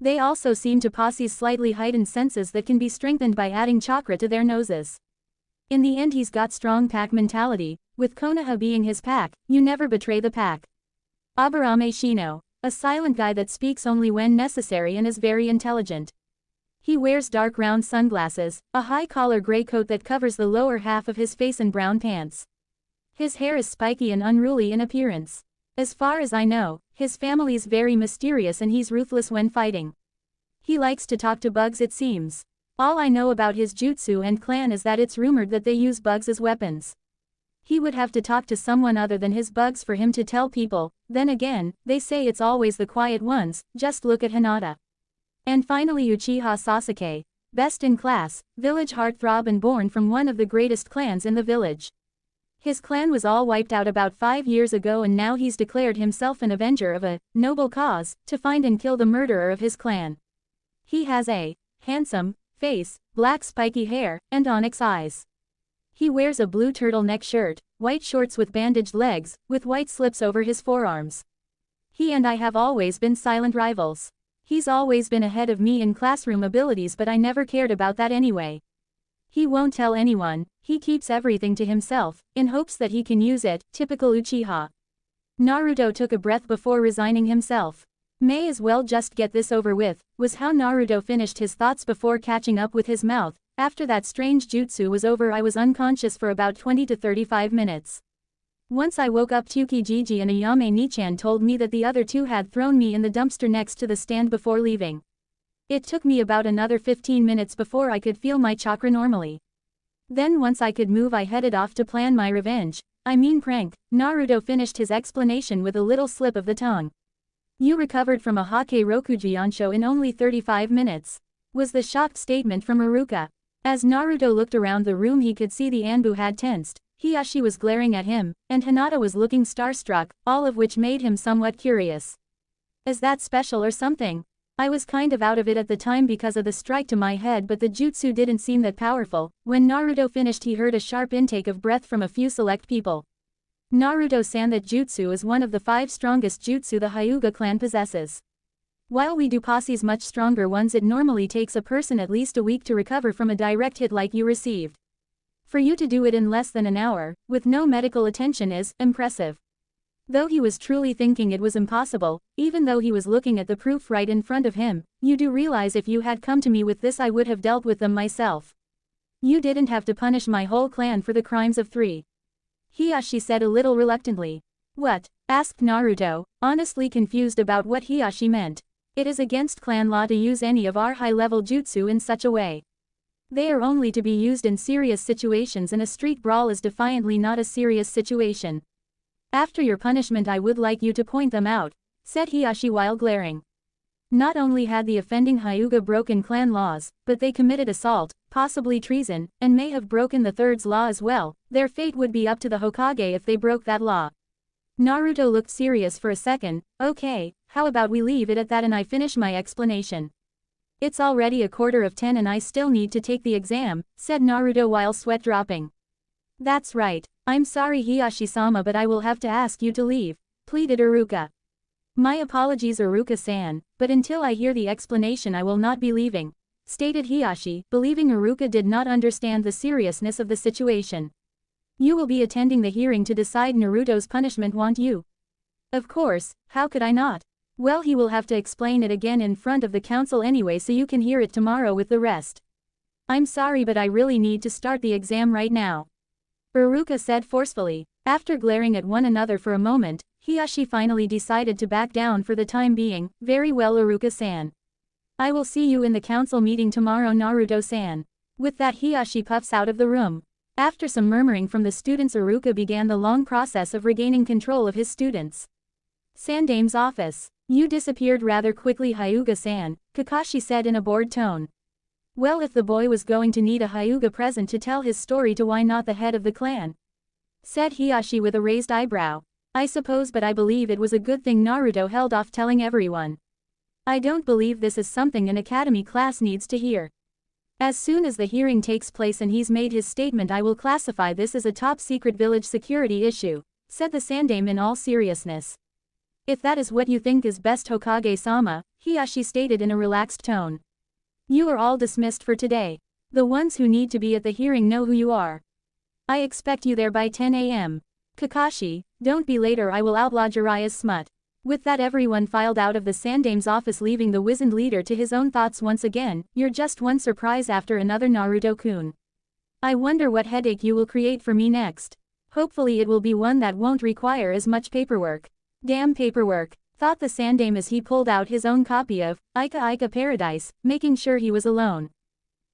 They also seem to possess slightly heightened senses that can be strengthened by adding chakra to their noses. In the end, he's got strong pack mentality. With Konoha being his pack, you never betray the pack. Aburame Shino. A silent guy that speaks only when necessary and is very intelligent. He wears dark round sunglasses, a high-collar gray coat that covers the lower half of his face and brown pants. His hair is spiky and unruly in appearance. As far as I know, his family's very mysterious and he's ruthless when fighting. He likes to talk to bugs, it seems. All I know about his jutsu and clan is that it's rumored that they use bugs as weapons. He would have to talk to someone other than his bugs for him to tell people. Then again, they say it's always the quiet ones, just look at Hinata. And finally, Uchiha Sasuke. Best in class, village heartthrob and born from one of the greatest clans in the village. His clan was all wiped out about 5 years ago and now he's declared himself an avenger of a noble cause, to find and kill the murderer of his clan. He has a handsome face, black spiky hair, and onyx eyes. He wears a blue turtleneck shirt, white shorts with bandaged legs, with white slips over his forearms. He and I have always been silent rivals. He's always been ahead of me in classroom abilities, but I never cared about that anyway. He won't tell anyone, he keeps everything to himself, in hopes that he can use it, typical Uchiha. Naruto took a breath before resigning himself. May as well just get this over with, was how Naruto finished his thoughts before catching up with his mouth. After that strange jutsu was over, I was unconscious for about 20 to 35 minutes. Once I woke up, Tsukijiji and Ayame Nichan told me that the other two had thrown me in the dumpster next to the stand before leaving. It took me about another 15 minutes before I could feel my chakra normally. Then once I could move, I headed off to plan my revenge. I mean prank. Naruto finished his explanation with a little slip of the tongue. You recovered from a Hake Rokujiansho in only 35 minutes. Was the shocked statement from Iruka. As Naruto looked around the room, he could see the Anbu had tensed. Hiyashi was glaring at him, and Hinata was looking starstruck, all of which made him somewhat curious. Is that special or something? I was kind of out of it at the time because of the strike to my head, but the jutsu didn't seem that powerful. When Naruto finished, he heard a sharp intake of breath from a few select people. Naruto-san, that jutsu is one of the 5 strongest jutsu the Hyuga clan possesses. While we do possess much stronger ones, it normally takes a person at least a week to recover from a direct hit like you received. For you to do it in less than an hour, with no medical attention, is impressive. Though he was truly thinking it was impossible, even though he was looking at the proof right in front of him, you do realize if you had come to me with this, I would have dealt with them myself. You didn't have to punish my whole clan for the crimes of 3. Hiyashi said a little reluctantly. What? Asked Naruto, honestly confused about what Hiyashi meant. It is against clan law to use any of our high-level jutsu in such a way. They are only to be used in serious situations, and a street brawl is defiantly not a serious situation. After your punishment, I would like you to point them out, said Hiyashi while glaring. Not only had the offending Hyuga broken clan laws, but they committed assault, possibly treason, and may have broken the third's law as well. Their fate would be up to the Hokage if they broke that law. Naruto looked serious for a second. Okay, how about we leave it at that and I finish my explanation? It's already 9:15 and I still need to take the exam, said Naruto while sweat dropping. That's right. I'm sorry Hiyashi-sama, but I will have to ask you to leave, pleaded Iruka. My apologies Iruka-san, but until I hear the explanation I will not be leaving, stated Hiyashi, believing Iruka did not understand the seriousness of the situation. You will be attending the hearing to decide Naruto's punishment, won't you? Of course, how could I not? Well, he will have to explain it again in front of the council anyway, so you can hear it tomorrow with the rest. I'm sorry, but I really need to start the exam right now, Iruka said forcefully. After glaring at one another for a moment, Hiyashi finally decided to back down for the time being. Very well Iruka-san. I will see you in the council meeting tomorrow, Naruto-san. With that, Hiyashi puffs out of the room. After some murmuring from the students, Iruka began the long process of regaining control of his students. Sandame's office. You disappeared rather quickly, Hyuga-san, Kakashi said in a bored tone. Well, if the boy was going to need a Hyuga present to tell his story to, why not the head of the clan? Said Hiyashi with a raised eyebrow. I suppose, but I believe it was a good thing Naruto held off telling everyone. I don't believe this is something an academy class needs to hear. As soon as the hearing takes place and he's made his statement, I will classify this as a top-secret village security issue, said the Sandame in all seriousness. If that is what you think is best, Hokage-sama, Hiyashi stated in a relaxed tone. You are all dismissed for today. The ones who need to be at the hearing know who you are. I expect you there by 10 a.m. Kakashi, don't be late or I will outlaw Jiraiya's smut. With that, everyone filed out of the Sandame's office, leaving the wizened leader to his own thoughts once again. You're just one surprise after another, Naruto-kun. I wonder what headache you will create for me next. Hopefully it will be one that won't require as much paperwork. Damn paperwork, thought the Sandame as he pulled out his own copy of Ika Paradise, making sure he was alone.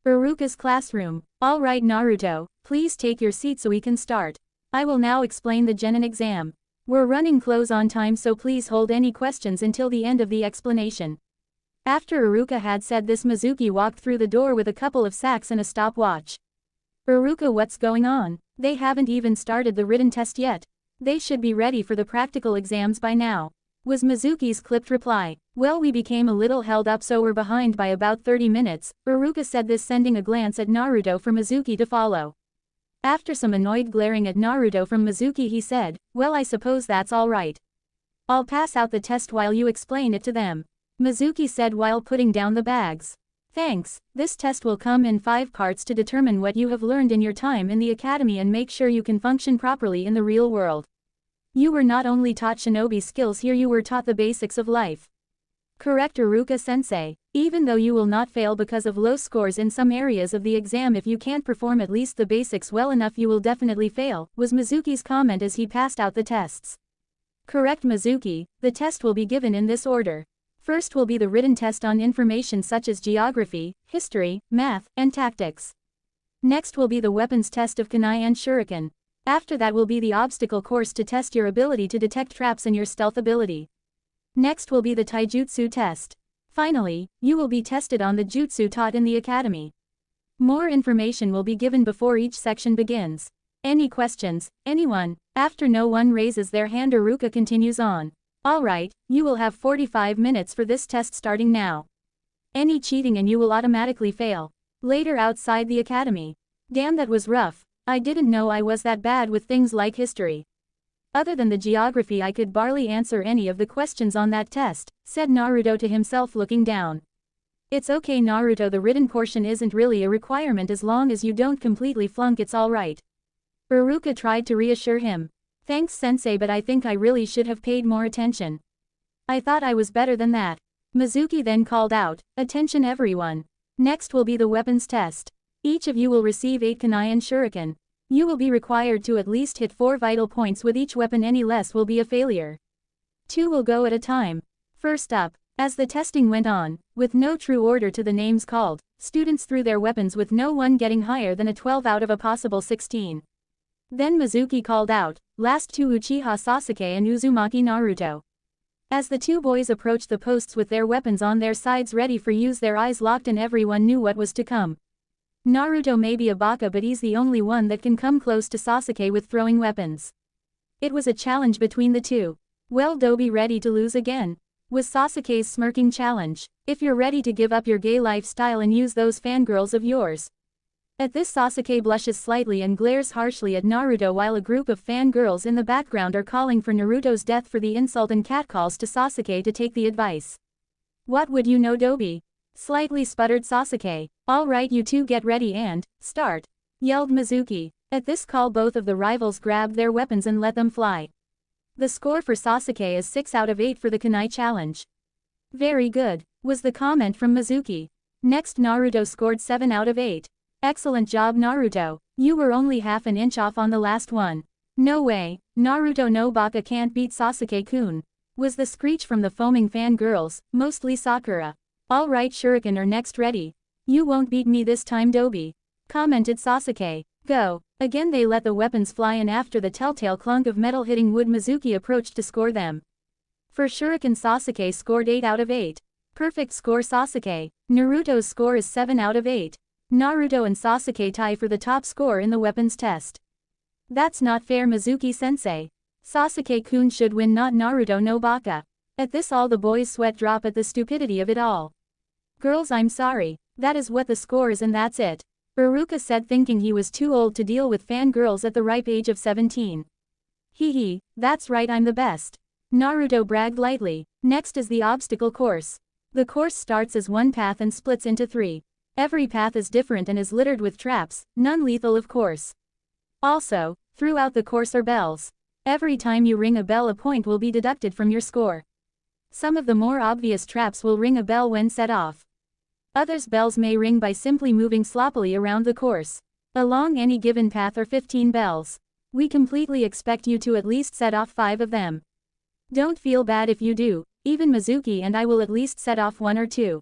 Iruka's classroom. All right Naruto, please take your seat so we can start. I will now explain the genin exam. We're running close on time, so please hold any questions until the end of the explanation. After Iruka had said this, Mizuki walked through the door with a couple of sacks and a stopwatch. Iruka, what's going on? They haven't even started the written test yet. They should be ready for the practical exams by now, was Mizuki's clipped reply. Well, we became a little held up, so we're behind by about 30 minutes, Iruka said this, sending a glance at Naruto for Mizuki to follow. After some annoyed glaring at Naruto from Mizuki, he said, well, I suppose that's all right. I'll pass out the test while you explain it to them, Mizuki said while putting down the bags. Thanks, this test will come in 5 parts to determine what you have learned in your time in the academy and make sure you can function properly in the real world. You were not only taught shinobi skills here, you were taught the basics of life. Correct, Iruka-sensei. Even though you will not fail because of low scores in some areas of the exam, if you can't perform at least the basics well enough, you will definitely fail, was Mizuki's comment as he passed out the tests. Correct, Mizuki. The test will be given in this order. First will be the written test on information such as geography, history, math, and tactics. Next will be the weapons test of kunai and shuriken. After that will be the obstacle course to test your ability to detect traps and your stealth ability. Next will be the taijutsu test. Finally, you will be tested on the jutsu taught in the academy. More information will be given before each section begins. Any questions, anyone? After no one raises their hand, Iruka continues on. Alright, you will have 45 minutes for this test starting now. Any cheating and you will automatically fail. Later outside the academy. Damn, that was rough. I didn't know I was that bad with things like history. Other than the geography I could barely answer any of the questions on that test, said Naruto to himself looking down. It's okay Naruto, the written portion isn't really a requirement as long as you don't completely flunk, it's alright. Iruka tried to reassure him. Thanks sensei, but I think I really should have paid more attention. I thought I was better than that. Mizuki then called out, attention everyone. Next will be the weapons test. Each of you will receive 8 kunai and shuriken. You will be required to at least hit 4 vital points with each weapon, any less will be a failure. 2 will go at a time. First up. As the testing went on, with no true order to the names called, students threw their weapons with no one getting higher than a 12 out of a possible 16. Then Mizuki called out, last 2 Uchiha Sasuke and Uzumaki Naruto. As the 2 boys approached the posts with their weapons on their sides ready for use, their eyes locked and everyone knew what was to come. Naruto may be a baka, but he's the only one that can come close to Sasuke with throwing weapons. It was a challenge between the 2. Well, Dobi ready to lose again? Was Sasuke's smirking challenge. If you're ready to give up your gay lifestyle and use those fangirls of yours. At this, Sasuke blushes slightly and glares harshly at Naruto while a group of fangirls in the background are calling for Naruto's death for the insult and catcalls to Sasuke to take the advice. What would you know, Dobi? Slightly sputtered Sasuke. Alright, you two get ready and start, yelled Mizuki. At this call, both of the rivals grabbed their weapons and let them fly. The score for Sasuke is 6 out of 8 for the kunai challenge. Very good, was the comment from Mizuki. Next, Naruto scored 7 out of 8. Excellent job Naruto, you were only half an inch off on the last one. No way, Naruto no baka can't beat Sasuke-kun, was the screech from the foaming fangirls, mostly Sakura. Alright, shuriken are next, ready. You won't beat me this time, Dobi, commented Sasuke. Go. Again they let the weapons fly, and after the telltale clunk of metal hitting wood, Mizuki approached to score them. For shuriken, Sasuke scored 8 out of 8. Perfect score Sasuke. Naruto's score is 7 out of 8. Naruto and Sasuke tie for the top score in the weapons test. That's not fair, Mizuki-sensei. Sasuke-kun should win, not Naruto no baka. At this, all the boys' sweat drop at the stupidity of it all. Girls, I'm sorry. That is what the score is and that's it. Iruka said, thinking he was too old to deal with fangirls at the ripe age of 17. Hee, that's right, I'm the best. Naruto bragged lightly. Next is the obstacle course. The course starts as one path and splits into 3. Every path is different and is littered with traps, none lethal of course. Also, throughout the course are bells. Every time you ring a bell, a point will be deducted from your score. Some of the more obvious traps will ring a bell when set off. Others, bells may ring by simply moving sloppily around the course. Along any given path are 15 bells. We completely expect you to at least set off 5 of them. Don't feel bad if you do, even Mizuki and I will at least set off 1 or 2.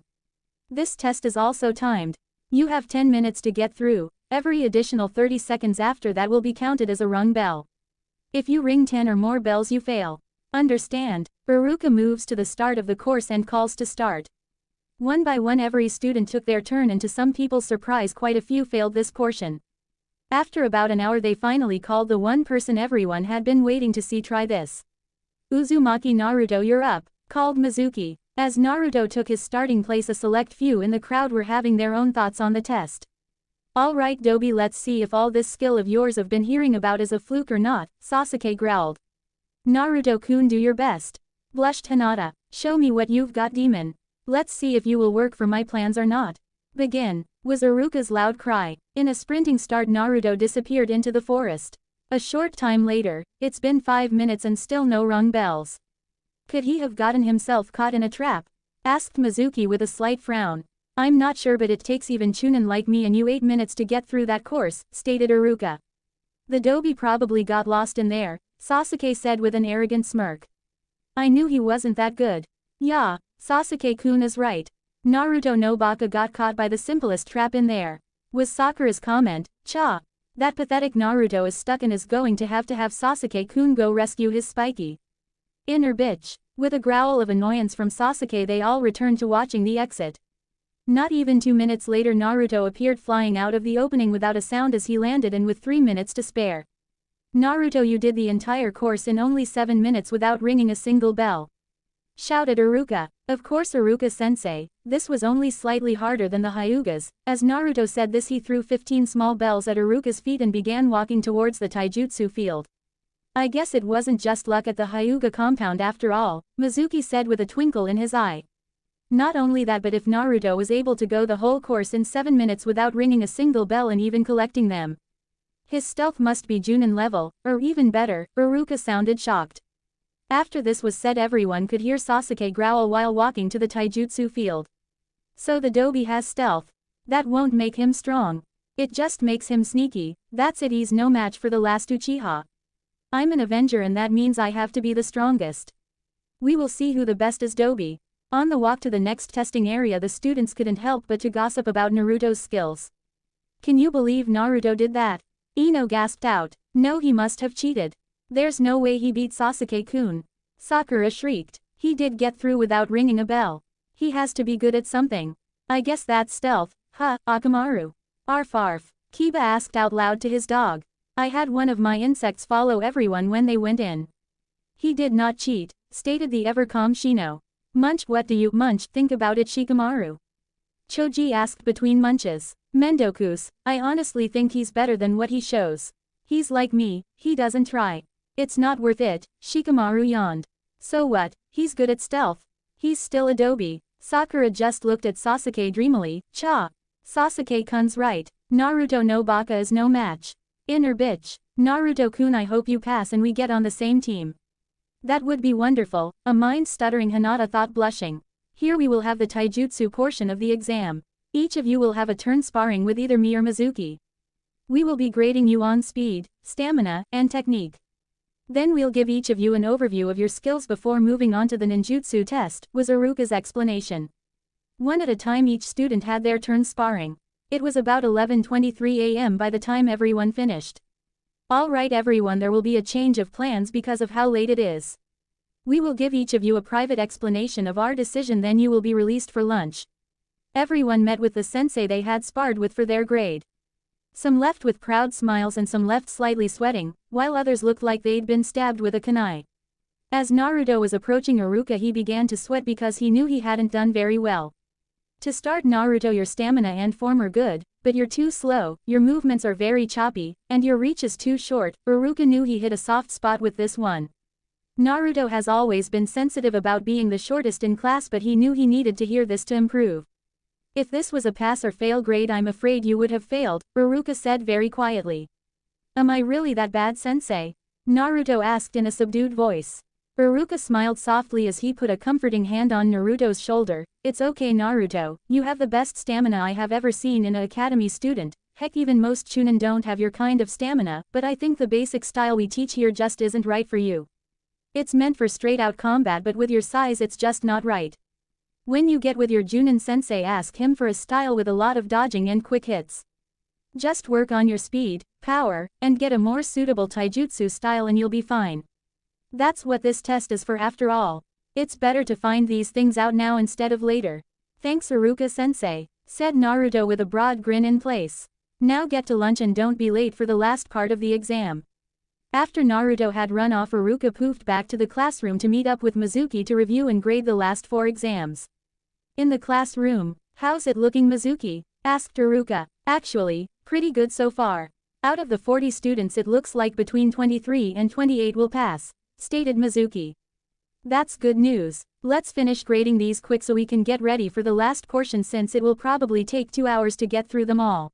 This test is also timed. You have 10 minutes to get through. Every additional 30 seconds after that will be counted as a rung bell. If you ring 10 or more bells, you fail. Understand? Iruka moves to the start of the course and calls to start. One by one every student took their turn, and to some people's surprise quite a few failed this portion. After about an hour they finally called the one person everyone had been waiting to see try this. Uzumaki Naruto, you're up, called Mizuki. As Naruto took his starting place, a select few in the crowd were having their own thoughts on the test. Alright Dobi, let's see if all this skill of yours I've been hearing about is a fluke or not, Sasuke growled. Naruto-kun, do your best, blushed Hinata. Show me what you've got, demon. Let's see if you will work for my plans or not. Begin, was Iruka's loud cry. In a sprinting start, Naruto disappeared into the forest. A short time later, it's been 5 minutes and still no rung bells. Could he have gotten himself caught in a trap? Asked Mizuki with a slight frown. I'm not sure, but it takes even Chūnin like me and you 8 minutes to get through that course, stated Iruka. The Dobi probably got lost in there, Sasuke said with an arrogant smirk. I knew he wasn't that good. Yeah, Sasuke-kun is right. Naruto no baka got caught by the simplest trap in there, was Sakura's comment. Cha! That pathetic Naruto is stuck and is going to have Sasuke-kun go rescue his spiky inner bitch. With a growl of annoyance from Sasuke, they all returned to watching the exit. Not even 2 minutes later, Naruto appeared flying out of the opening without a sound as he landed, and with 3 minutes to spare. Naruto, you did the entire course in only 7 minutes without ringing a single bell. shouted Iruka. Of course Iruka-sensei, this was only slightly harder than the Hyugas. As Naruto said this he threw 15 small bells at Iruka's feet and began walking towards the taijutsu field. I guess it wasn't just luck at the Hyuga compound after all, Mizuki said with a twinkle in his eye. Not only that, but if Naruto was able to go the whole course in 7 minutes without ringing a single bell and even collecting them, his stealth must be Chūnin level, or even better. Iruka sounded shocked. After this was said everyone could hear Sasuke growl while walking to the taijutsu field. So the Dobi has stealth. That won't make him strong. It just makes him sneaky. That's it, he's no match for the last Uchiha. I'm an Avenger and that means I have to be the strongest. We will see who the best is Dobi. On the walk to the next testing area the students couldn't help but to gossip about Naruto's skills. Can you believe Naruto did that? Ino gasped out. No, he must have cheated. There's no way he beat Sasuke-kun. Sakura shrieked. He did get through without ringing a bell. He has to be good at something. I guess that's stealth. Huh, Akamaru. Arf arf. Kiba asked out loud to his dog. I had one of my insects follow everyone when they went in. He did not cheat, stated the ever-calm Shino. Munch, what do you think about it, Shikamaru? Choji asked between munches. Mendokus, I honestly think he's better than what he shows. He's like me, he doesn't try. It's not worth it, Shikamaru yawned. So what, he's good at stealth. He's still a Dobi. Sakura just looked at Sasuke dreamily. Cha. Sasuke-kun's right. Naruto no baka is no match. Inner bitch. Naruto-kun, I hope you pass and we get on the same team. That would be wonderful, a mind-stuttering Hinata thought blushing. Here we will have the taijutsu portion of the exam. Each of you will have a turn sparring with either me or Mizuki. We will be grading you on speed, stamina, and technique. Then we'll give each of you an overview of your skills before moving on to the ninjutsu test, was Iruka's explanation. One at a time each student had their turn sparring. It was about 11:23 a.m. by the time everyone finished. Alright everyone, there will be a change of plans because of how late it is. We will give each of you a private explanation of our decision, then you will be released for lunch. Everyone met with the sensei they had sparred with for their grade. Some left with proud smiles and some left slightly sweating, while others looked like they'd been stabbed with a kunai. As Naruto was approaching Iruka he began to sweat because he knew he hadn't done very well. To start, Naruto, your stamina and form are good, but you're too slow, your movements are very choppy, and your reach is too short. Iruka knew he hit a soft spot with this one. Naruto has always been sensitive about being the shortest in class, but he knew he needed to hear this to improve. If this was a pass or fail grade, I'm afraid you would have failed, Iruka said very quietly. Am I really that bad, sensei? Naruto asked in a subdued voice. Iruka smiled softly as he put a comforting hand on Naruto's shoulder. It's okay, Naruto, you have the best stamina I have ever seen in an academy student. Heck, even most Chūnin don't have your kind of stamina, but I think the basic style we teach here just isn't right for you. It's meant for straight-out combat, but with your size it's just not right. When you get with your Chūnin sensei, ask him for a style with a lot of dodging and quick hits. Just work on your speed, power, and get a more suitable taijutsu style and you'll be fine. That's what this test is for after all. It's better to find these things out now instead of later. Thanks, Iruka-sensei, said Naruto with a broad grin in place. Now get to lunch and don't be late for the last part of the exam. After Naruto had run off, Iruka poofed back to the classroom to meet up with Mizuki to review and grade the last 4 exams. In the classroom, how's it looking, Mizuki? Asked Iruka. Actually, pretty good so far. Out of the 40 students it looks like between 23 and 28 will pass, stated Mizuki. That's good news. Let's finish grading these quick so we can get ready for the last portion, since it will probably take 2 hours to get through them all.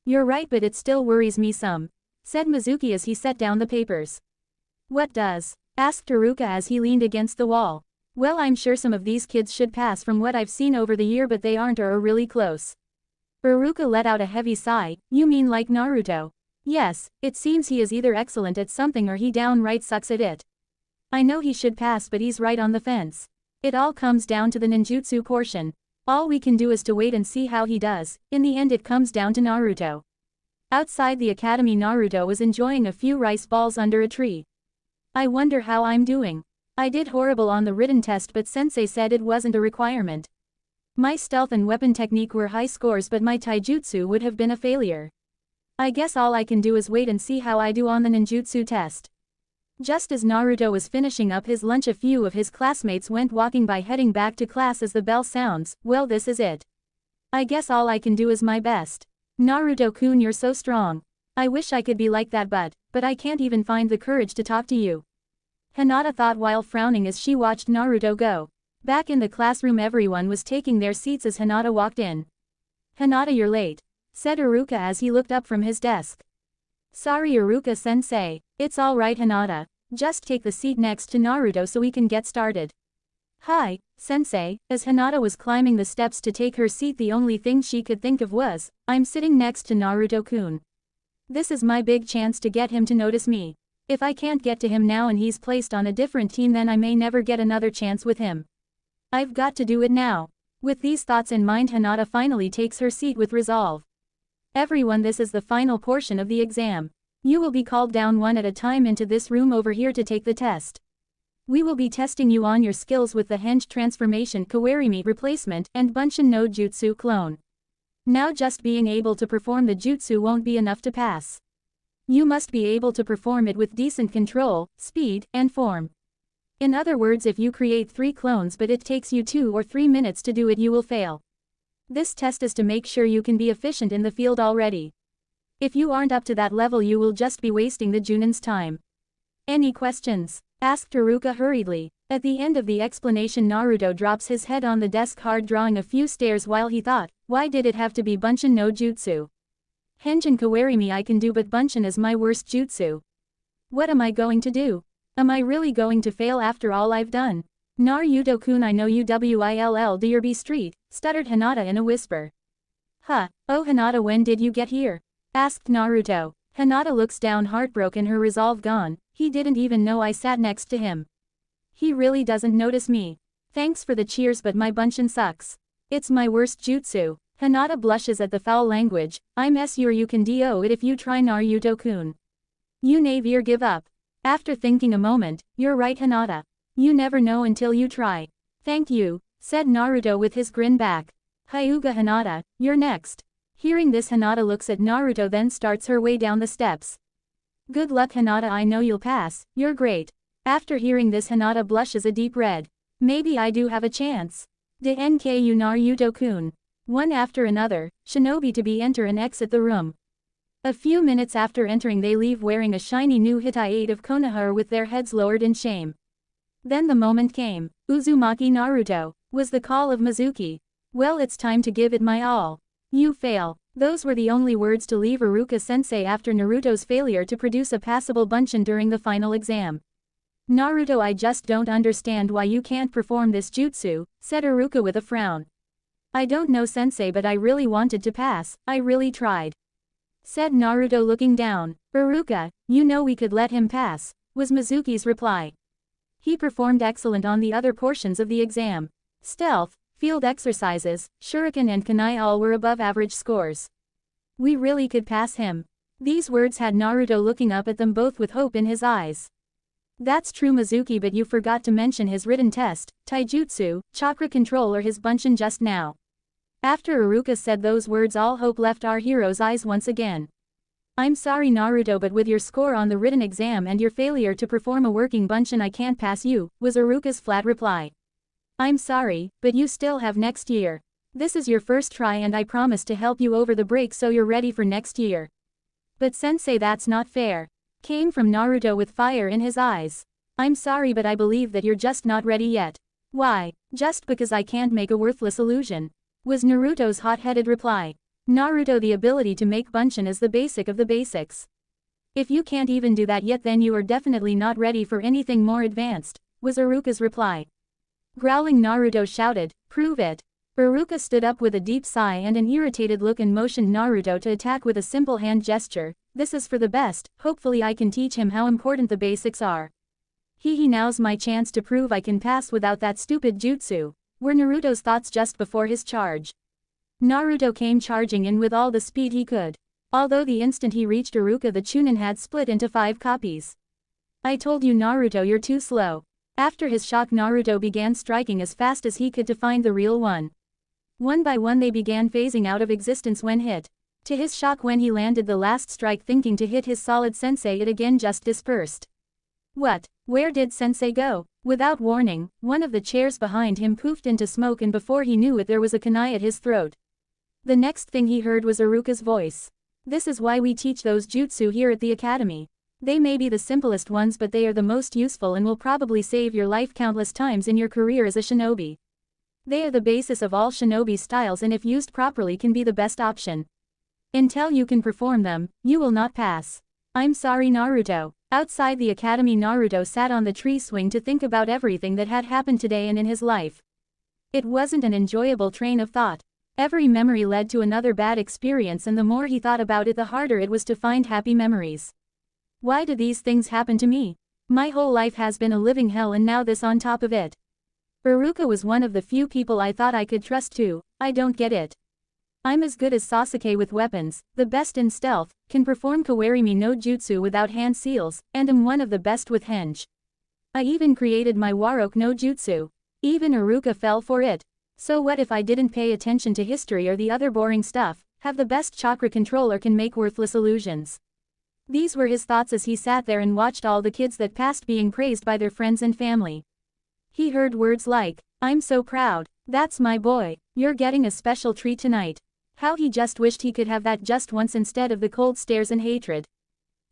You're right, but it still worries me some, said Mizuki as he set down the papers. What does? Asked Iruka as he leaned against the wall. Well, I'm sure some of these kids should pass from what I've seen over the year, but they aren't or are really close. Iruka let out a heavy sigh. You mean like Naruto? Yes, it seems he is either excellent at something or he downright sucks at it. I know he should pass, but he's right on the fence. It all comes down to the ninjutsu portion. All we can do is to wait and see how he does. In the end it comes down to Naruto. Outside the academy, Naruto was enjoying a few rice balls under a tree. I wonder how I'm doing. I did horrible on the written test, but sensei said it wasn't a requirement. My stealth and weapon technique were high scores, but my taijutsu would have been a failure. I guess all I can do is wait and see how I do on the ninjutsu test. Just as Naruto was finishing up his lunch, a few of his classmates went walking by, heading back to class as the bell sounds. Well, this is it. I guess all I can do is my best. Naruto-kun, you're so strong. I wish I could be like that, but I can't even find the courage to talk to you. Hinata thought while frowning as she watched Naruto go. Back in the classroom, everyone was taking their seats as Hinata walked in. Hinata, you're late, said Iruka as he looked up from his desk. Sorry, Iruka-sensei. It's alright, Hinata. Just take the seat next to Naruto so we can get started. Hi, sensei. As Hinata was climbing the steps to take her seat, the only thing she could think of was, I'm sitting next to Naruto-kun. This is my big chance to get him to notice me. If I can't get to him now and he's placed on a different team, then I may never get another chance with him. I've got to do it now. With these thoughts in mind, Hinata finally takes her seat with resolve. Everyone, this is the final portion of the exam. You will be called down one at a time into this room over here to take the test. We will be testing you on your skills with the Henge transformation, Kawarimi replacement, and Bunshin no Jutsu clone. Now, just being able to perform the jutsu won't be enough to pass. You must be able to perform it with decent control, speed, and form. In other words, if you create 3 clones but it takes you 2 or 3 minutes to do it, you will fail. This test is to make sure you can be efficient in the field already. If you aren't up to that level, you will just be wasting the Junin's time. Any questions? Asked Iruka hurriedly. At the end of the explanation, Naruto drops his head on the desk, hard drawing a few stairs while he thought, why did it have to be Bunshin no Jutsu? Henge and Kawarimi I can do, but Bunshin is my worst jutsu. What am I going to do? Am I really going to fail after all I've done? Naruto-kun, I know you will be street, stuttered Hinata in a whisper. Huh, oh Hinata, when did you get here? Asked Naruto. Hinata looks down, heartbroken, her resolve gone. He didn't even know I sat next to him. He really doesn't notice me. Thanks for the cheers, but my Bunshin sucks. It's my worst jutsu. Hinata blushes at the foul language. I'm sure you can do it if you try, Naruto-kun. You never give up. After thinking a moment, you're right, Hinata. You never know until you try. Thank you, said Naruto with his grin back. Hyuga, Hinata, you're next. Hearing this, Hinata looks at Naruto, then starts her way down the steps. Good luck, Hinata, I know you'll pass, you're great. After hearing this, Hinata blushes a deep red. Maybe I do have a chance. De NKU Naruto-kun. One after another, shinobi to be enter and exit the room. A few minutes after entering, they leave wearing a shiny new Hitai of Konoha with their heads lowered in shame. Then the moment came. Uzumaki Naruto, was the call of Mizuki. Well, it's time to give it my all. You fail. Those were the only words to leave Iruka-sensei after Naruto's failure to produce a passable Bunshin during the final exam. Naruto, I just don't understand why you can't perform this jutsu, said Iruka with a frown. I don't know, sensei, but I really wanted to pass, I really tried. Said Naruto looking down. Iruka, you know we could let him pass, was Mizuki's reply. He performed excellent on the other portions of the exam. Stealth, field exercises, shuriken and kunai all were above average scores. We really could pass him. These words had Naruto looking up at them both with hope in his eyes. That's true, Mizuki, but you forgot to mention his written test, taijutsu, chakra control, or his Bunshin just now. After Iruka said those words, all hope left our hero's eyes once again. I'm sorry, Naruto, but with your score on the written exam and your failure to perform a working Bunshin, I can't pass you, was Iruka's flat reply. I'm sorry, but you still have next year. This is your first try and I promise to help you over the break so you're ready for next year. But sensei, that's not fair. Came from Naruto with fire in his eyes. I'm sorry, but I believe that you're just not ready yet. Why? Just because I can't make a worthless illusion, was Naruto's hot-headed reply. Naruto, the ability to make Bunshin is the basic of the basics. If you can't even do that yet, then you are definitely not ready for anything more advanced, was Iruka's reply. Growling, Naruto shouted, prove it. Iruka stood up with a deep sigh and an irritated look and motioned Naruto to attack with a simple hand gesture. This is for the best, hopefully I can teach him how important the basics are. Now's my chance to prove I can pass without that stupid jutsu, were Naruto's thoughts just before his charge. Naruto came charging in with all the speed he could. Although the instant he reached Iruka, the Chūnin had split into 5 copies. I told you, Naruto, you're too slow. After his shock, Naruto began striking as fast as he could to find the real one. One by one they began phasing out of existence when hit. To his shock, when he landed the last strike thinking to hit his solid sensei, it again just dispersed. What? Where did sensei go? Without warning, one of the chairs behind him poofed into smoke and before he knew it there was a kunai at his throat. The next thing he heard was Iruka's voice. This is why we teach those jutsu here at the academy. They may be the simplest ones but they are the most useful and will probably save your life countless times in your career as a shinobi. They are the basis of all shinobi styles and if used properly can be the best option. Until you can perform them, you will not pass. I'm sorry Naruto. Outside the academy Naruto sat on the tree swing to think about everything that had happened today and in his life. It wasn't an enjoyable train of thought. Every memory led to another bad experience and the more he thought about it the harder it was to find happy memories. Why do these things happen to me? My whole life has been a living hell and now this on top of it. Iruka was one of the few people I thought I could trust too. I don't get it. I'm as good as Sasuke with weapons, the best in stealth, can perform kawarimi no jutsu without hand seals, and am one of the best with henge. I even created my warok no jutsu. Even Iruka fell for it. So what if I didn't pay attention to history or the other boring stuff, have the best chakra control or can make worthless illusions? These were his thoughts as he sat there and watched all the kids that passed being praised by their friends and family. He heard words like, "I'm so proud, that's my boy, you're getting a special treat tonight." How he just wished he could have that just once instead of the cold stares and hatred.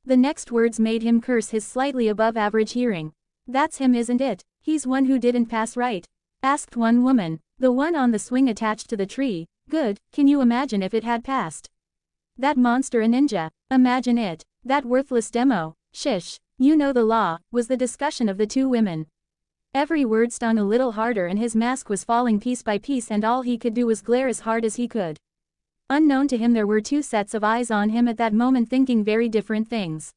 The next words made him curse his slightly above average hearing. "That's him isn't it? He's one who didn't pass right?" asked one woman. "The one on the swing attached to the tree, good, can you imagine if it had passed? That monster a ninja, imagine it, that worthless demo, shish, you know the law," was the discussion of the two women. Every word stung a little harder and his mask was falling piece by piece and all he could do was glare as hard as he could. Unknown to him there were two sets of eyes on him at that moment thinking very different things.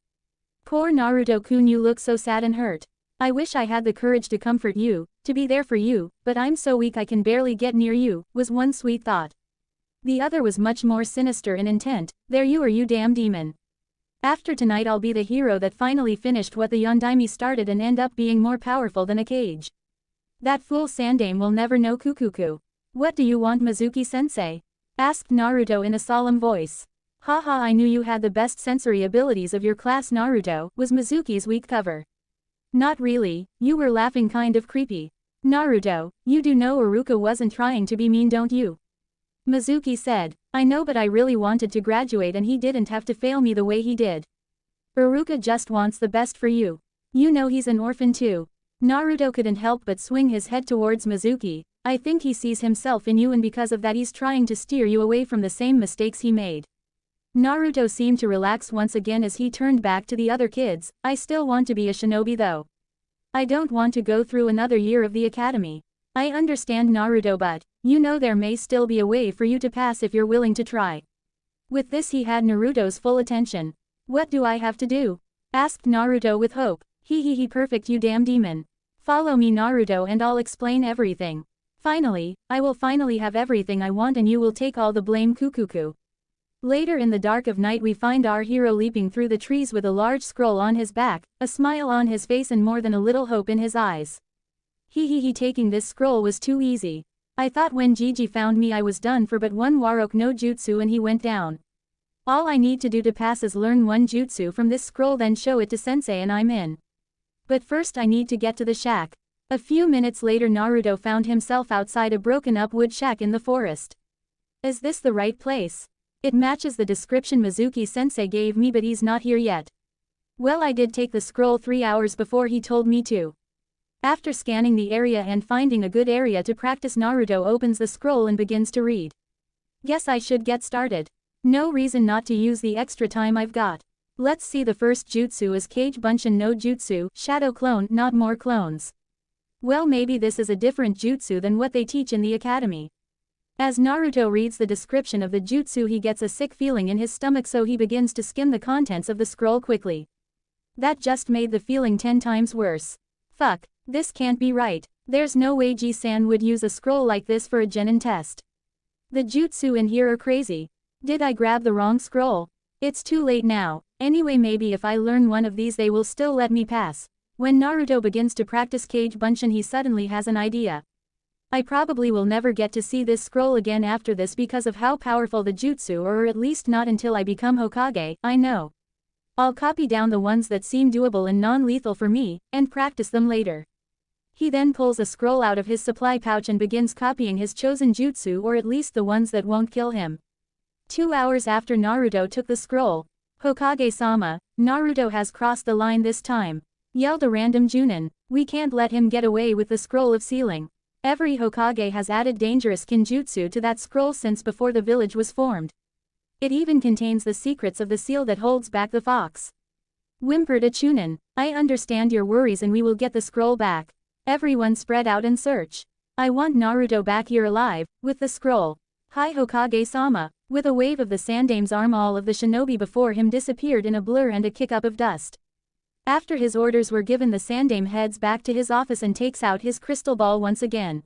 "Poor Naruto-kun, you look so sad and hurt. I wish I had the courage to comfort you, to be there for you, but I'm so weak I can barely get near you," was one sweet thought. The other was much more sinister in intent, "There you are you damn demon. After tonight I'll be the hero that finally finished what the Yondaime started and end up being more powerful than a cage. That fool Sandame will never know Kukuku. What do you want Mizuki-sensei?" asked Naruto in a solemn voice. "Haha, I knew you had the best sensory abilities of your class Naruto," was Mizuki's weak cover. "Not really, you were laughing kind of creepy. Naruto, you do know Iruka wasn't trying to be mean don't you?" Mizuki said, "I know but I really wanted to graduate and he didn't have to fail me the way he did. Iruka just wants the best for you. You know he's an orphan too." Naruto couldn't help but swing his head towards Mizuki. "I think he sees himself in you and because of that he's trying to steer you away from the same mistakes he made." Naruto seemed to relax once again as he turned back to the other kids. "I still want to be a shinobi though. I don't want to go through another year of the academy. I understand Naruto but, you know there may still be a way for you to pass if you're willing to try." With this he had Naruto's full attention. "What do I have to do?" asked Naruto with hope. He perfect you damn demon. Follow me Naruto and I'll explain everything. Finally, I will finally have everything I want and you will take all the blame Kukuku." Later in the dark of night we find our hero leaping through the trees with a large scroll on his back, a smile on his face and more than a little hope in his eyes. Taking this scroll was too easy. I thought when Gigi found me I was done for but one warok no jutsu and he went down. All I need to do to pass is learn one jutsu from this scroll then show it to sensei and I'm in. But first I need to get to the shack. A few minutes later Naruto found himself outside a broken-up wood shack in the forest. Is this the right place? It matches the description Mizuki-sensei gave me but he's not here yet. Well, I did take the scroll 3 hours before he told me to. After scanning the area and finding a good area to practice Naruto opens the scroll and begins to read. Guess I should get started. No reason not to use the extra time I've got. Let's see the first jutsu is Kage Bunshin no Jutsu, Shadow Clone, not more clones. Well, maybe this is a different jutsu than what they teach in the academy. As Naruto reads the description of the jutsu he gets a sick feeling in his stomach so he begins to skim the contents of the scroll quickly. That just made the feeling 10 times worse. Fuck, this can't be right. There's no way Ji-san would use a scroll like this for a genin test. The jutsu in here are crazy. Did I grab the wrong scroll? It's too late now. Anyway, maybe if I learn one of these they will still let me pass. When Naruto begins to practice Kage Bunshin he suddenly has an idea. I probably will never get to see this scroll again after this because of how powerful the jutsu or at least not until I become Hokage, I know. I'll copy down the ones that seem doable and non-lethal for me, and practice them later. He then pulls a scroll out of his supply pouch and begins copying his chosen jutsu, or at least the ones that won't kill him. 2 hours after Naruto took the scroll, "Hokage-sama, Naruto has crossed the line this time," yelled a random Chūnin. "We can't let him get away with the scroll of sealing. Every Hokage has added dangerous kinjutsu to that scroll since before the village was formed. It even contains the secrets of the seal that holds back the fox," whimpered a Chūnin. "I understand your worries and we will get the scroll back. Everyone spread out and search. I want Naruto back here alive, with the scroll. Hi Hokage-sama." With a wave of the Sandame's arm, all of the shinobi before him disappeared in a blur and a kick-up of dust. After his orders were given, the Sandame heads back to his office and takes out his crystal ball once again.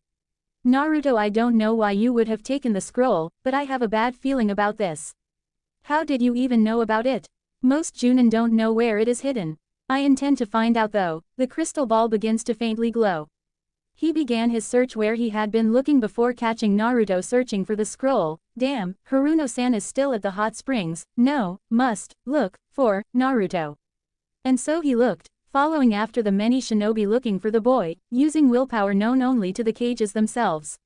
"Naruto, I don't know why you would have taken the scroll, but I have a bad feeling about this. How did you even know about it? Most Chūnin don't know where it is hidden. I intend to find out though." The crystal ball begins to faintly glow. He began his search where he had been looking before catching Naruto searching for the scroll. Damn, Haruno-san is still at the hot springs. No, must look for Naruto. And so he looked, following after the many shinobi looking for the boy, using willpower known only to the cages themselves.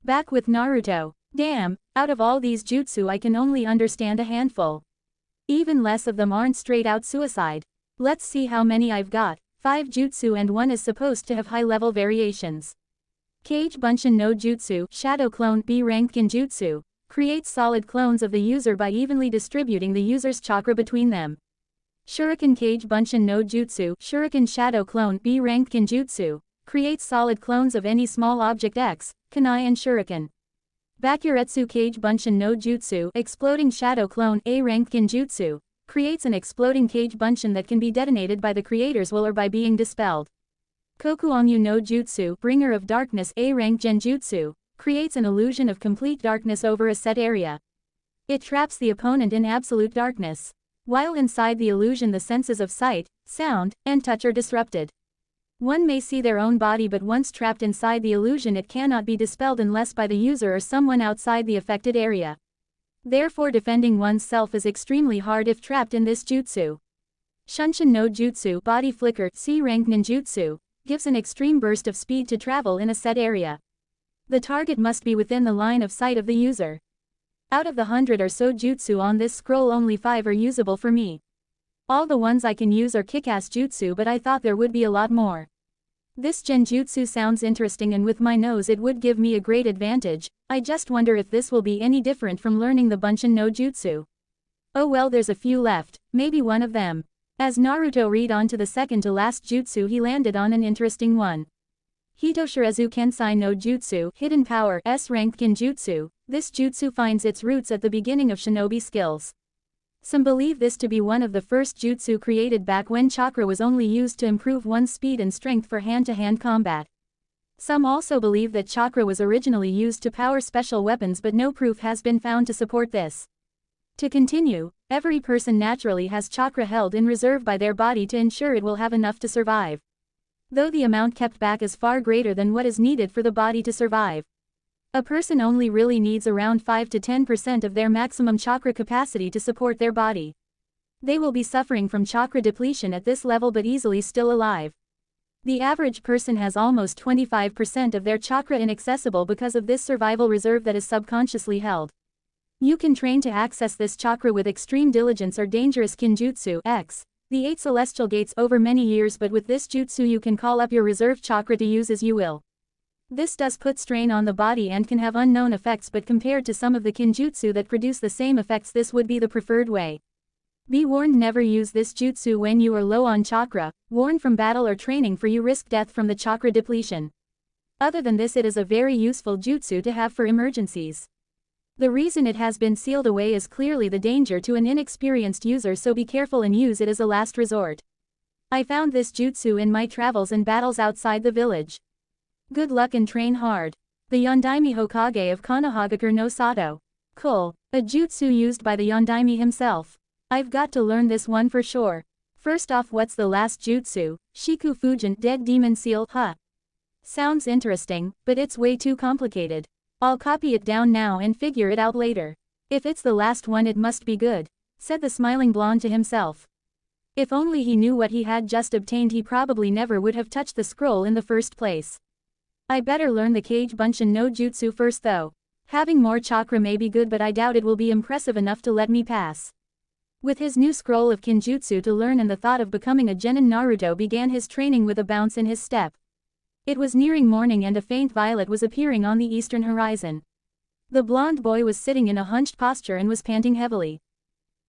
Back with Naruto. Damn, out of all these jutsu I can only understand a handful. Even less of them aren't straight out suicide. Let's see how many I've got. 5 jutsu and one is supposed to have high-level variations. Kage Bunshin no Jutsu, Shadow Clone B-Rank Genjutsu, creates solid clones of the user by evenly distributing the user's chakra between them. Shuriken Kage Bunshin no Jutsu, Shuriken Shadow Clone B-Rank Genjutsu, creates solid clones of any small object X, kunai and shuriken. Bakuretsu Kage Bunshin no Jutsu, Exploding Shadow Clone A-Rank Genjutsu, creates an exploding Kage Bunshin that can be detonated by the creator's will or by being dispelled. Kokuonyu no Jutsu, Bringer of Darkness A-Rank Genjutsu, creates an illusion of complete darkness over a set area. It traps the opponent in absolute darkness. While inside the illusion, the senses of sight, sound, and touch are disrupted. One may see their own body, but once trapped inside the illusion it cannot be dispelled unless by the user or someone outside the affected area. Therefore defending one's self is extremely hard if trapped in this jutsu. Shunshin no Jutsu, Body Flicker C-Rank Ninjutsu, gives an extreme burst of speed to travel in a set area. The target must be within the line of sight of the user. Out of the 100 or so jutsu on this scroll, only 5 are usable for me. All the ones I can use are kick-ass jutsu, but I thought there would be a lot more. This genjutsu sounds interesting, and with my nose it would give me a great advantage. I just wonder if this will be any different from learning the Bunshin no Jutsu. Oh well, there's a few left, maybe one of them. As Naruto read on to the second to last jutsu, he landed on an interesting one. Hitoshirezu Kensai no Jutsu, Hidden Power S-Rank Genjutsu. This jutsu finds its roots at the beginning of shinobi skills. Some believe this to be one of the first jutsu created back when chakra was only used to improve one's speed and strength for hand-to-hand combat. Some also believe that chakra was originally used to power special weapons, but no proof has been found to support this. To continue, every person naturally has chakra held in reserve by their body to ensure it will have enough to survive. Though the amount kept back is far greater than what is needed for the body to survive. A person only really needs around 5 to 10% of their maximum chakra capacity to support their body. They will be suffering from chakra depletion at this level but easily still alive. The average person has almost 25% of their chakra inaccessible because of this survival reserve that is subconsciously held. You can train to access this chakra with extreme diligence or dangerous kinjutsu X, the 8 celestial gates, over many years, but with this jutsu you can call up your reserve chakra to use as you will. This does put strain on the body and can have unknown effects, but compared to some of the kinjutsu that produce the same effects, this would be the preferred way. Be warned, never use this jutsu when you are low on chakra. Warned from battle or training, for you risk death from the chakra depletion. Other than this, it is a very useful jutsu to have for emergencies. The reason it has been sealed away is clearly the danger to an inexperienced user, so be careful and use it as a last resort. I found this jutsu in my travels and battles outside the village. Good luck and train hard. The Yondaime Hokage of Konohagakure no Sato. Cool. A jutsu used by the Yondaime himself. I've got to learn this one for sure. First off, what's the last jutsu? Shiku Fujin, Dead Demon Seal, huh? Sounds interesting, but it's way too complicated. I'll copy it down now and figure it out later. If it's the last one it must be good, said the smiling blonde to himself. If only he knew what he had just obtained, he probably never would have touched the scroll in the first place. I better learn the Kage Bunshin no Jutsu first though. Having more chakra may be good, but I doubt it will be impressive enough to let me pass. With his new scroll of Kinjutsu to learn and the thought of becoming a genin, Naruto began his training with a bounce in his step. It was nearing morning and a faint violet was appearing on the eastern horizon. The blonde boy was sitting in a hunched posture and was panting heavily.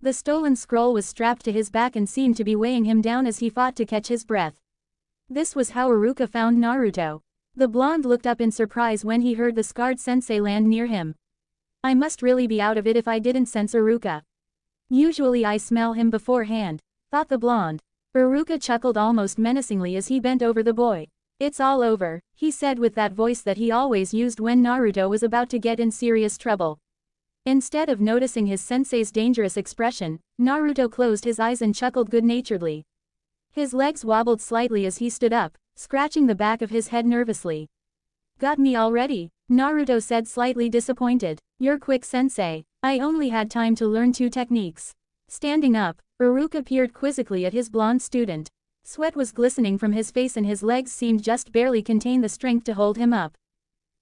The stolen scroll was strapped to his back and seemed to be weighing him down as he fought to catch his breath. This was how Iruka found Naruto. The blonde looked up in surprise when he heard the scarred sensei land near him. I must really be out of it if I didn't sense Iruka. Usually I smell him beforehand, thought the blonde. Iruka chuckled almost menacingly as he bent over the boy. It's all over, he said with that voice that he always used when Naruto was about to get in serious trouble. Instead of noticing his sensei's dangerous expression, Naruto closed his eyes and chuckled good-naturedly. His legs wobbled slightly as he stood up, scratching the back of his head nervously. Got me already? Naruto said, slightly disappointed. You're quick, sensei. I only had time to learn 2 techniques. Standing up, Iruka peered quizzically at his blonde student. Sweat was glistening from his face and his legs seemed just barely contain the strength to hold him up.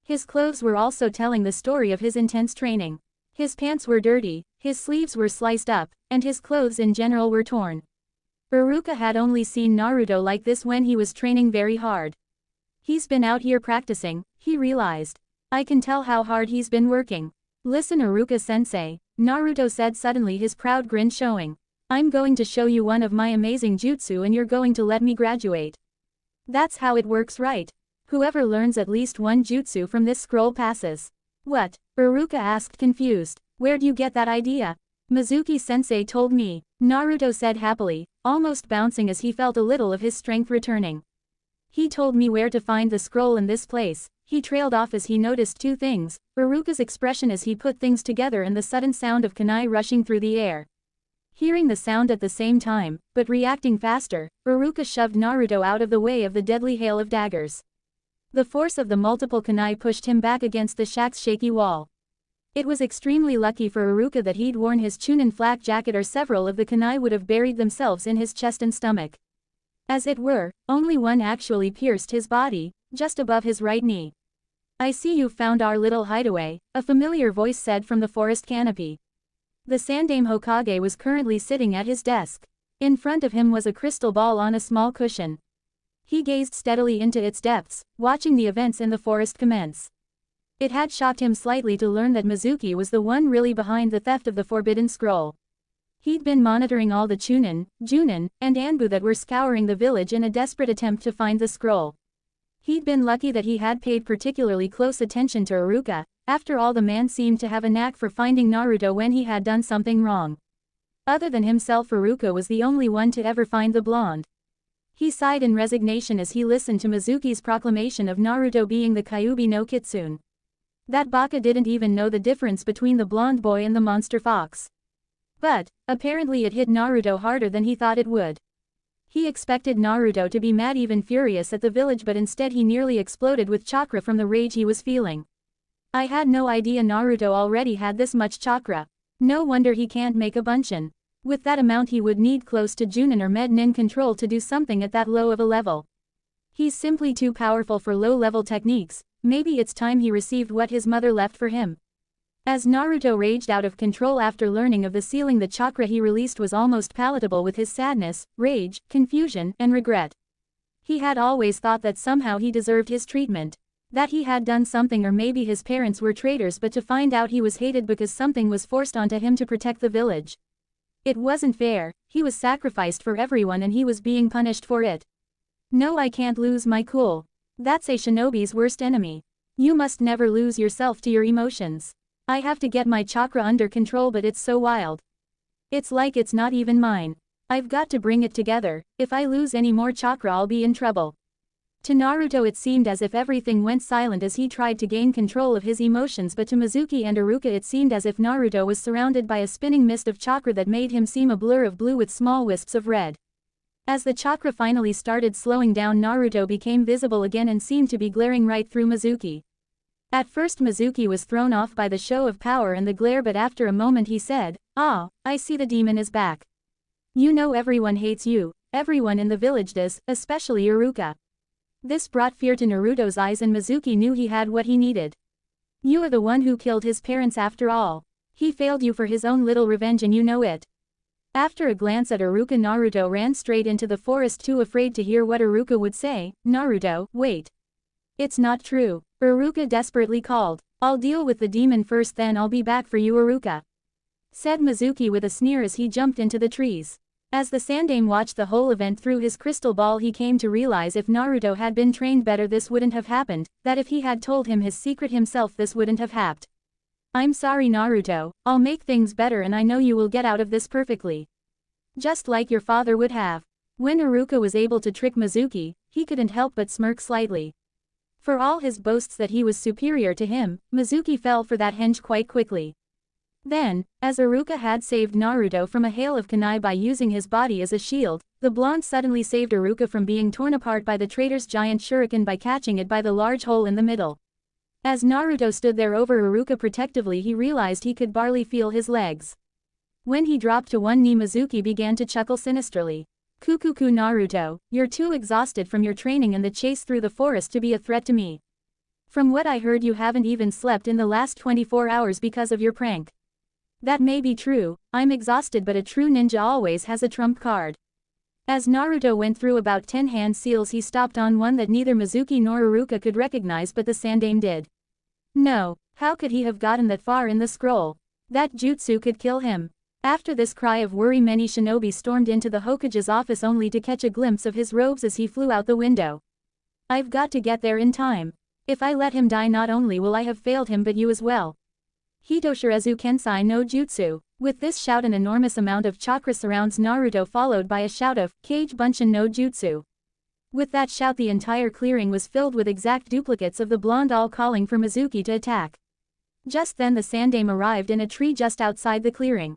His clothes were also telling the story of his intense training. His pants were dirty, his sleeves were sliced up, and his clothes in general were torn. Iruka had only seen Naruto like this when he was training very hard. He's been out here practicing, he realized. I can tell how hard he's been working. Listen, Iruka-sensei, Naruto said suddenly, his proud grin showing. I'm going to show you one of my amazing jutsu and you're going to let me graduate. That's how it works, right? Whoever learns at least 1 jutsu from this scroll passes. What? Iruka asked, confused. Where'd you get that idea? Mizuki-sensei told me, Naruto said happily, almost bouncing as he felt a little of his strength returning. He told me where to find the scroll in this place. He trailed off as he noticed 2 things, Iruka's expression as he put things together and the sudden sound of kunai rushing through the air. Hearing the sound at the same time, but reacting faster, Iruka shoved Naruto out of the way of the deadly hail of daggers. The force of the multiple kunai pushed him back against the shack's shaky wall. It was extremely lucky for Iruka that he'd worn his Chūnin flak jacket, or several of the kunai would have buried themselves in his chest and stomach. As it were, only one actually pierced his body, just above his right knee. I see you've found our little hideaway, a familiar voice said from the forest canopy. The Sandaime Hokage was currently sitting at his desk. In front of him was a crystal ball on a small cushion. He gazed steadily into its depths, watching the events in the forest commence. It had shocked him slightly to learn that Mizuki was the one really behind the theft of the Forbidden Scroll. He'd been monitoring all the Chūnin, Junin, and Anbu that were scouring the village in a desperate attempt to find the scroll. He'd been lucky that he had paid particularly close attention to Iruka. After all, the man seemed to have a knack for finding Naruto when he had done something wrong. Other than himself, Iruka was the only one to ever find the blonde. He sighed in resignation as he listened to Mizuki's proclamation of Naruto being the Kyuubi no Kitsune. That baka didn't even know the difference between the blonde boy and the monster fox. But, apparently it hit Naruto harder than he thought it would. He expected Naruto to be mad, even furious at the village, but instead he nearly exploded with chakra from the rage he was feeling. I had no idea Naruto already had this much chakra. No wonder he can't make a bunshin. With that amount he would need close to Junin or Med-nin control to do something at that low of a level. He's simply too powerful for low-level techniques. Maybe it's time he received what his mother left for him. As Naruto raged out of control after learning of the sealing, the chakra he released was almost palatable with his sadness, rage, confusion, and regret. He had always thought that somehow he deserved his treatment. That he had done something, or maybe his parents were traitors, but to find out he was hated because something was forced onto him to protect the village. It wasn't fair. He was sacrificed for everyone and he was being punished for it. No, I can't lose my cool. That's a shinobi's worst enemy. You must never lose yourself to your emotions. I have to get my chakra under control, but it's so wild. It's like it's not even mine. I've got to bring it together. If I lose any more chakra, I'll be in trouble. To Naruto it seemed as if everything went silent as he tried to gain control of his emotions, but to Mizuki and Iruka it seemed as if Naruto was surrounded by a spinning mist of chakra that made him seem a blur of blue with small wisps of red. As the chakra finally started slowing down, Naruto became visible again and seemed to be glaring right through Mizuki. At first Mizuki was thrown off by the show of power and the glare, but after a moment he said, "Ah, I see, the demon is back." You know everyone hates you, everyone in the village does, especially Iruka. This brought fear to Naruto's eyes and Mizuki knew he had what he needed. You are the one who killed his parents after all. He failed you for his own little revenge and you know it. After a glance at Iruka, Naruto ran straight into the forest, too afraid to hear what Iruka would say. Naruto, wait. It's not true. Iruka desperately called. I'll deal with the demon first, then I'll be back for you, Iruka, said Mizuki with a sneer as he jumped into the trees. As the Sandaime watched the whole event through his crystal ball, he came to realize if Naruto had been trained better this wouldn't have happened, that if he had told him his secret himself this wouldn't have happened. I'm sorry Naruto, I'll make things better and I know you will get out of this perfectly. Just like your father would have. When Iruka was able to trick Mizuki, he couldn't help but smirk slightly. For all his boasts that he was superior to him, Mizuki fell for that hench quite quickly. Then, as Iruka had saved Naruto from a hail of kunai by using his body as a shield, the blonde suddenly saved Iruka from being torn apart by the traitor's giant shuriken by catching it by the large hole in the middle. As Naruto stood there over Iruka protectively, he realized he could barely feel his legs. When he dropped to one knee, Mizuki began to chuckle sinisterly. Kukuku Naruto, you're too exhausted from your training and the chase through the forest to be a threat to me. From what I heard, you haven't even slept in the last 24 hours because of your prank. That may be true, I'm exhausted, but a true ninja always has a trump card. As Naruto went through about 10 hand seals, he stopped on one that neither Mizuki nor Iruka could recognize, but the Sandaime did. No, how could he have gotten that far in the scroll? That jutsu could kill him. After this cry of worry, many shinobi stormed into the Hokage's office only to catch a glimpse of his robes as he flew out the window. I've got to get there in time. If I let him die, not only will I have failed him but you as well. Hitoshirezu Kensai no Jutsu. With this shout, an enormous amount of chakra surrounds Naruto, followed by a shout of Kage Bunshin no Jutsu. With that shout, the entire clearing was filled with exact duplicates of the blonde, all calling for Mizuki to attack. Just then the Sandaime arrived in a tree just outside the clearing.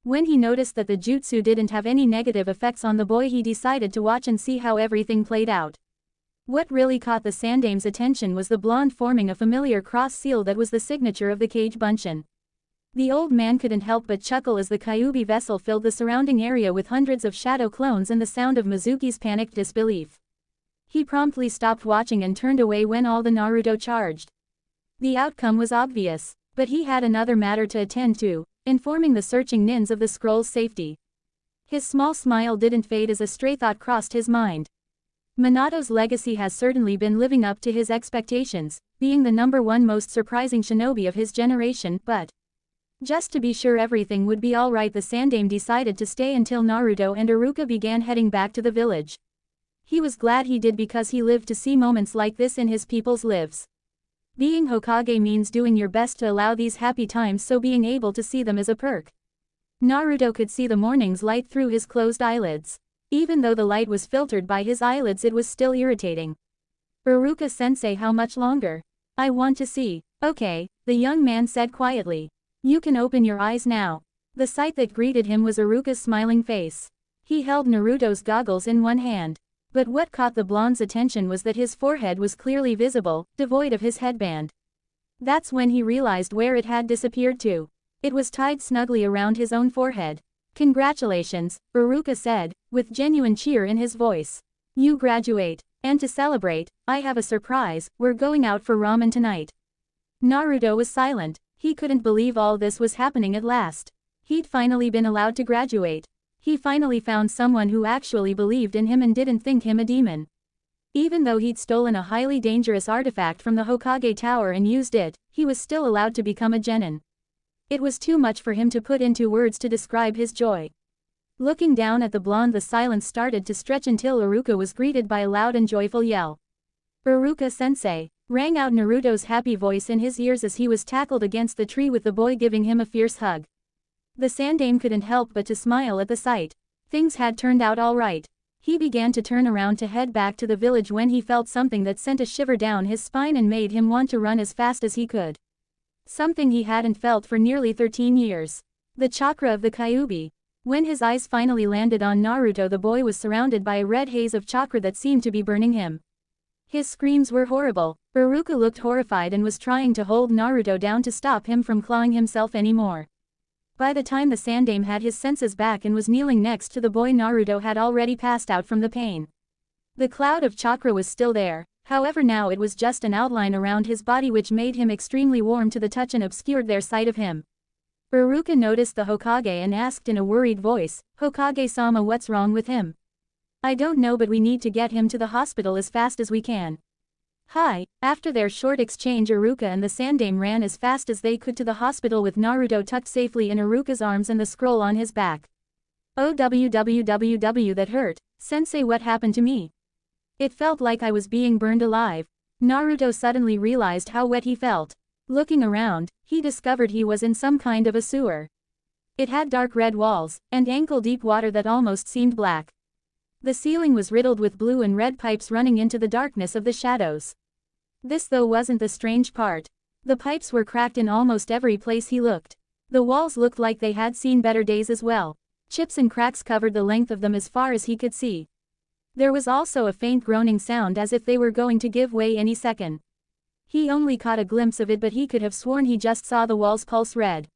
When he noticed that the jutsu didn't have any negative effects on the boy, he decided to watch and see how everything played out. What really caught the Sandaime's attention was the blonde forming a familiar cross seal that was the signature of the Kage Bunshin. The old man couldn't help but chuckle as the Kyuubi vessel filled the surrounding area with hundreds of shadow clones and the sound of Mizuki's panicked disbelief. He promptly stopped watching and turned away when all the Naruto charged. The outcome was obvious, but he had another matter to attend to, informing the searching nins of the scroll's safety. His small smile didn't fade as a stray thought crossed his mind. Minato's legacy has certainly been living up to his expectations, being the #1 most surprising shinobi of his generation, but just to be sure everything would be alright, the Sandaime decided to stay until Naruto and Iruka began heading back to the village. He was glad he did, because he lived to see moments like this in his people's lives. Being Hokage means doing your best to allow these happy times, so being able to see them is a perk. Naruto could see the morning's light through his closed eyelids. Even though the light was filtered by his eyelids, it was still irritating. Iruka-sensei, how much longer? I want to see. Okay, the young man said quietly. You can open your eyes now. The sight that greeted him was Iruka's smiling face. He held Naruto's goggles in one hand. But what caught the blonde's attention was that his forehead was clearly visible, devoid of his headband. That's when he realized where it had disappeared to. It was tied snugly around his own forehead. Congratulations, Iruka said, with genuine cheer in his voice. You graduate. And to celebrate, I have a surprise, we're going out for ramen tonight. Naruto was silent. He couldn't believe all this was happening at last. He'd finally been allowed to graduate. He finally found someone who actually believed in him and didn't think him a demon. Even though he'd stolen a highly dangerous artifact from the Hokage Tower and used it, he was still allowed to become a genin. It was too much for him to put into words to describe his joy. Looking down at the blonde, the silence started to stretch until Iruka was greeted by a loud and joyful yell. Iruka-sensei, rang out Naruto's happy voice in his ears as he was tackled against the tree, with the boy giving him a fierce hug. The Sandaime couldn't help but to smile at the sight. Things had turned out all right. He began to turn around to head back to the village when he felt something that sent a shiver down his spine and made him want to run as fast as he could. Something he hadn't felt for nearly 13 years. The chakra of the Kyuubi. When his eyes finally landed on Naruto, the boy was surrounded by a red haze of chakra that seemed to be burning him. His screams were horrible. Iruka looked horrified and was trying to hold Naruto down to stop him from clawing himself anymore. By the time the Sandaime had his senses back and was kneeling next to the boy, Naruto had already passed out from the pain. The cloud of chakra was still there, however now it was just an outline around his body which made him extremely warm to the touch and obscured their sight of him. Iruka noticed the Hokage and asked in a worried voice, "Hokage-sama, what's wrong with him?" "I don't know, but we need to get him to the hospital as fast as we can." Hi. After their short exchange, Iruka and the Sandaime ran as fast as they could to the hospital with Naruto tucked safely in Iruka's arms and the scroll on his back. "Oh www, that hurt. Sensei, what happened to me? It felt like I was being burned alive." Naruto suddenly realized how wet he felt. Looking around, he discovered he was in some kind of a sewer. It had dark red walls, and ankle-deep water that almost seemed black. The ceiling was riddled with blue and red pipes running into the darkness of the shadows. This though wasn't the strange part. The pipes were cracked in almost every place he looked. The walls looked like they had seen better days as well. Chips and cracks covered the length of them as far as he could see. There was also a faint groaning sound as if they were going to give way any second. He only caught a glimpse of it, but he could have sworn he just saw the walls pulse red.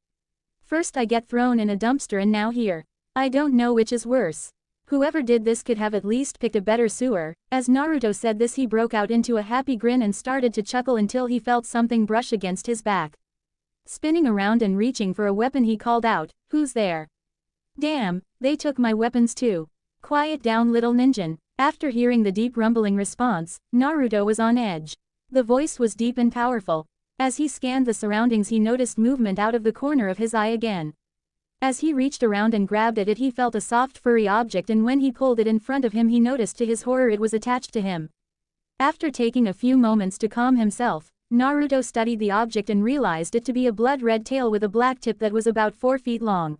First I get thrown in a dumpster and now here. I don't know which is worse. Whoever did this could have at least picked a better sewer. As Naruto said this, he broke out into a happy grin and started to chuckle until he felt something brush against his back. Spinning around and reaching for a weapon, he called out, "Who's there?" "Damn, they took my weapons too." "Quiet down, little ninja." After hearing the deep rumbling response, Naruto was on edge. The voice was deep and powerful. As he scanned the surroundings, he noticed movement out of the corner of his eye again. As he reached around and grabbed at it, he felt a soft furry object, and when he pulled it in front of him, he noticed to his horror it was attached to him. After taking a few moments to calm himself, Naruto studied the object and realized it to be a blood-red tail with a black tip that was about 4 feet long.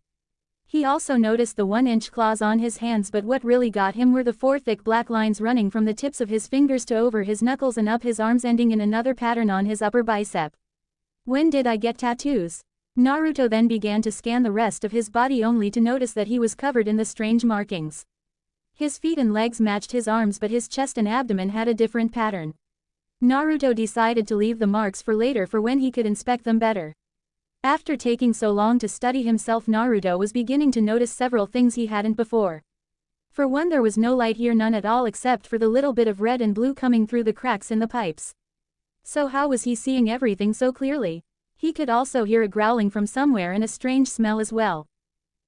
He also noticed the 1-inch claws on his hands, but what really got him were the 4 thick black lines running from the tips of his fingers to over his knuckles and up his arms, ending in another pattern on his upper bicep. When did I get tattoos? Naruto then began to scan the rest of his body only to notice that he was covered in the strange markings. His feet and legs matched his arms, but his chest and abdomen had a different pattern. Naruto decided to leave the marks for later, for when he could inspect them better. After taking so long to study himself, Naruto was beginning to notice several things he hadn't before. For one, there was no light here, none at all except for the little bit of red and blue coming through the cracks in the pipes. So how was he seeing everything so clearly? He could also hear a growling from somewhere and a strange smell as well.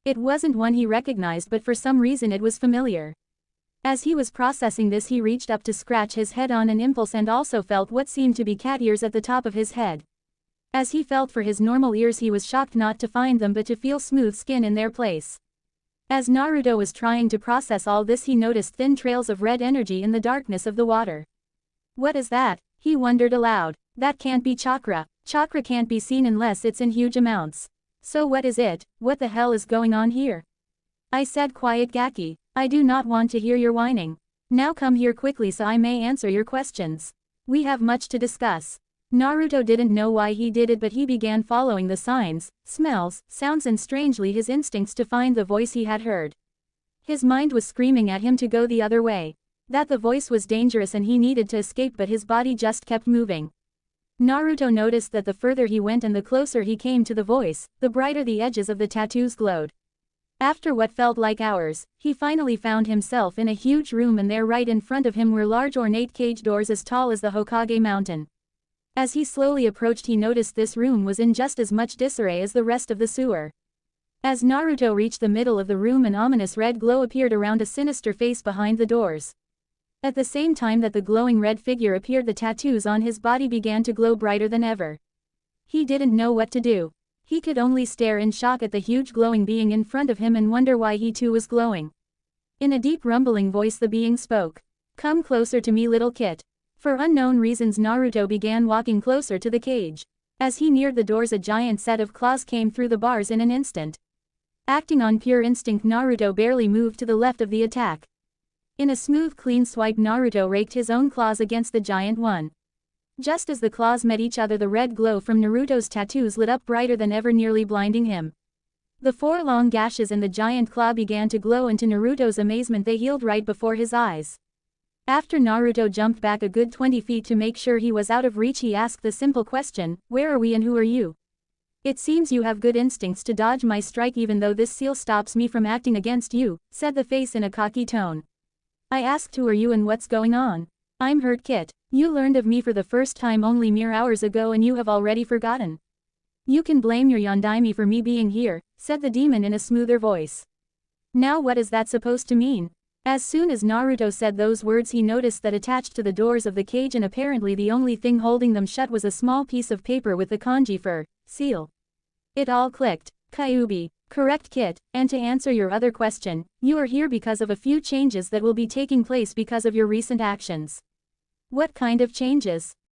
It wasn't one he recognized, but for some reason it was familiar. As he was processing this, he reached up to scratch his head on an impulse and also felt what seemed to be cat ears at the top of his head. As he felt for his normal ears, he was shocked not to find them but to feel smooth skin in their place. As Naruto was trying to process all this, he noticed thin trails of red energy in the darkness of the water. What is that? He wondered aloud. That can't be chakra. Chakra can't be seen unless it's in huge amounts. So what is it? What the hell is going on here? I said quiet, Gaki. I do not want to hear your whining. Now come here quickly so I may answer your questions. We have much to discuss. Naruto didn't know why he did it, but he began following the signs, smells, sounds, and strangely his instincts to find the voice he had heard. His mind was screaming at him to go the other way. That the voice was dangerous and he needed to escape, but his body just kept moving. Naruto noticed that the further he went and the closer he came to the voice, the brighter the edges of the tattoos glowed. After what felt like hours, he finally found himself in a huge room, and there right in front of him were large ornate cage doors as tall as the Hokage mountain. As he slowly approached, he noticed this room was in just as much disarray as the rest of the sewer. As Naruto reached the middle of the room, an ominous red glow appeared around a sinister face behind the doors. At the same time that the glowing red figure appeared, the tattoos on his body began to glow brighter than ever. He didn't know what to do. He could only stare in shock at the huge glowing being in front of him and wonder why he too was glowing. In a deep rumbling voice, the being spoke. "Come closer to me, little kid." For unknown reasons, Naruto began walking closer to the cage. As he neared the doors, a giant set of claws came through the bars in an instant. Acting on pure instinct, Naruto barely moved to the left of the attack. In a smooth, clean swipe, Naruto raked his own claws against the giant one. Just as the claws met each other, the red glow from Naruto's tattoos lit up brighter than ever, nearly blinding him. The 4 long gashes in the giant claw began to glow, and to Naruto's amazement they healed right before his eyes. After Naruto jumped back a good 20 feet to make sure he was out of reach, he asked the simple question, "Where are we and who are you?" It seems you have good instincts to dodge my strike even though this seal stops me from acting against you, said the face in a cocky tone. I asked who are you and what's going on? I'm hurt Kit. You learned of me for the first time only mere hours ago and you have already forgotten. You can blame your Yondaime for me being here, said the demon in a smoother voice. Now what is that supposed to mean? As soon as Naruto said those words he noticed that attached to the doors of the cage and apparently the only thing holding them shut was a small piece of paper with the kanji for seal. It all clicked. Kyuubi. Correct Kit, and to answer your other question, you are here because of a few changes that will be taking place because of your recent actions. What kind of changes?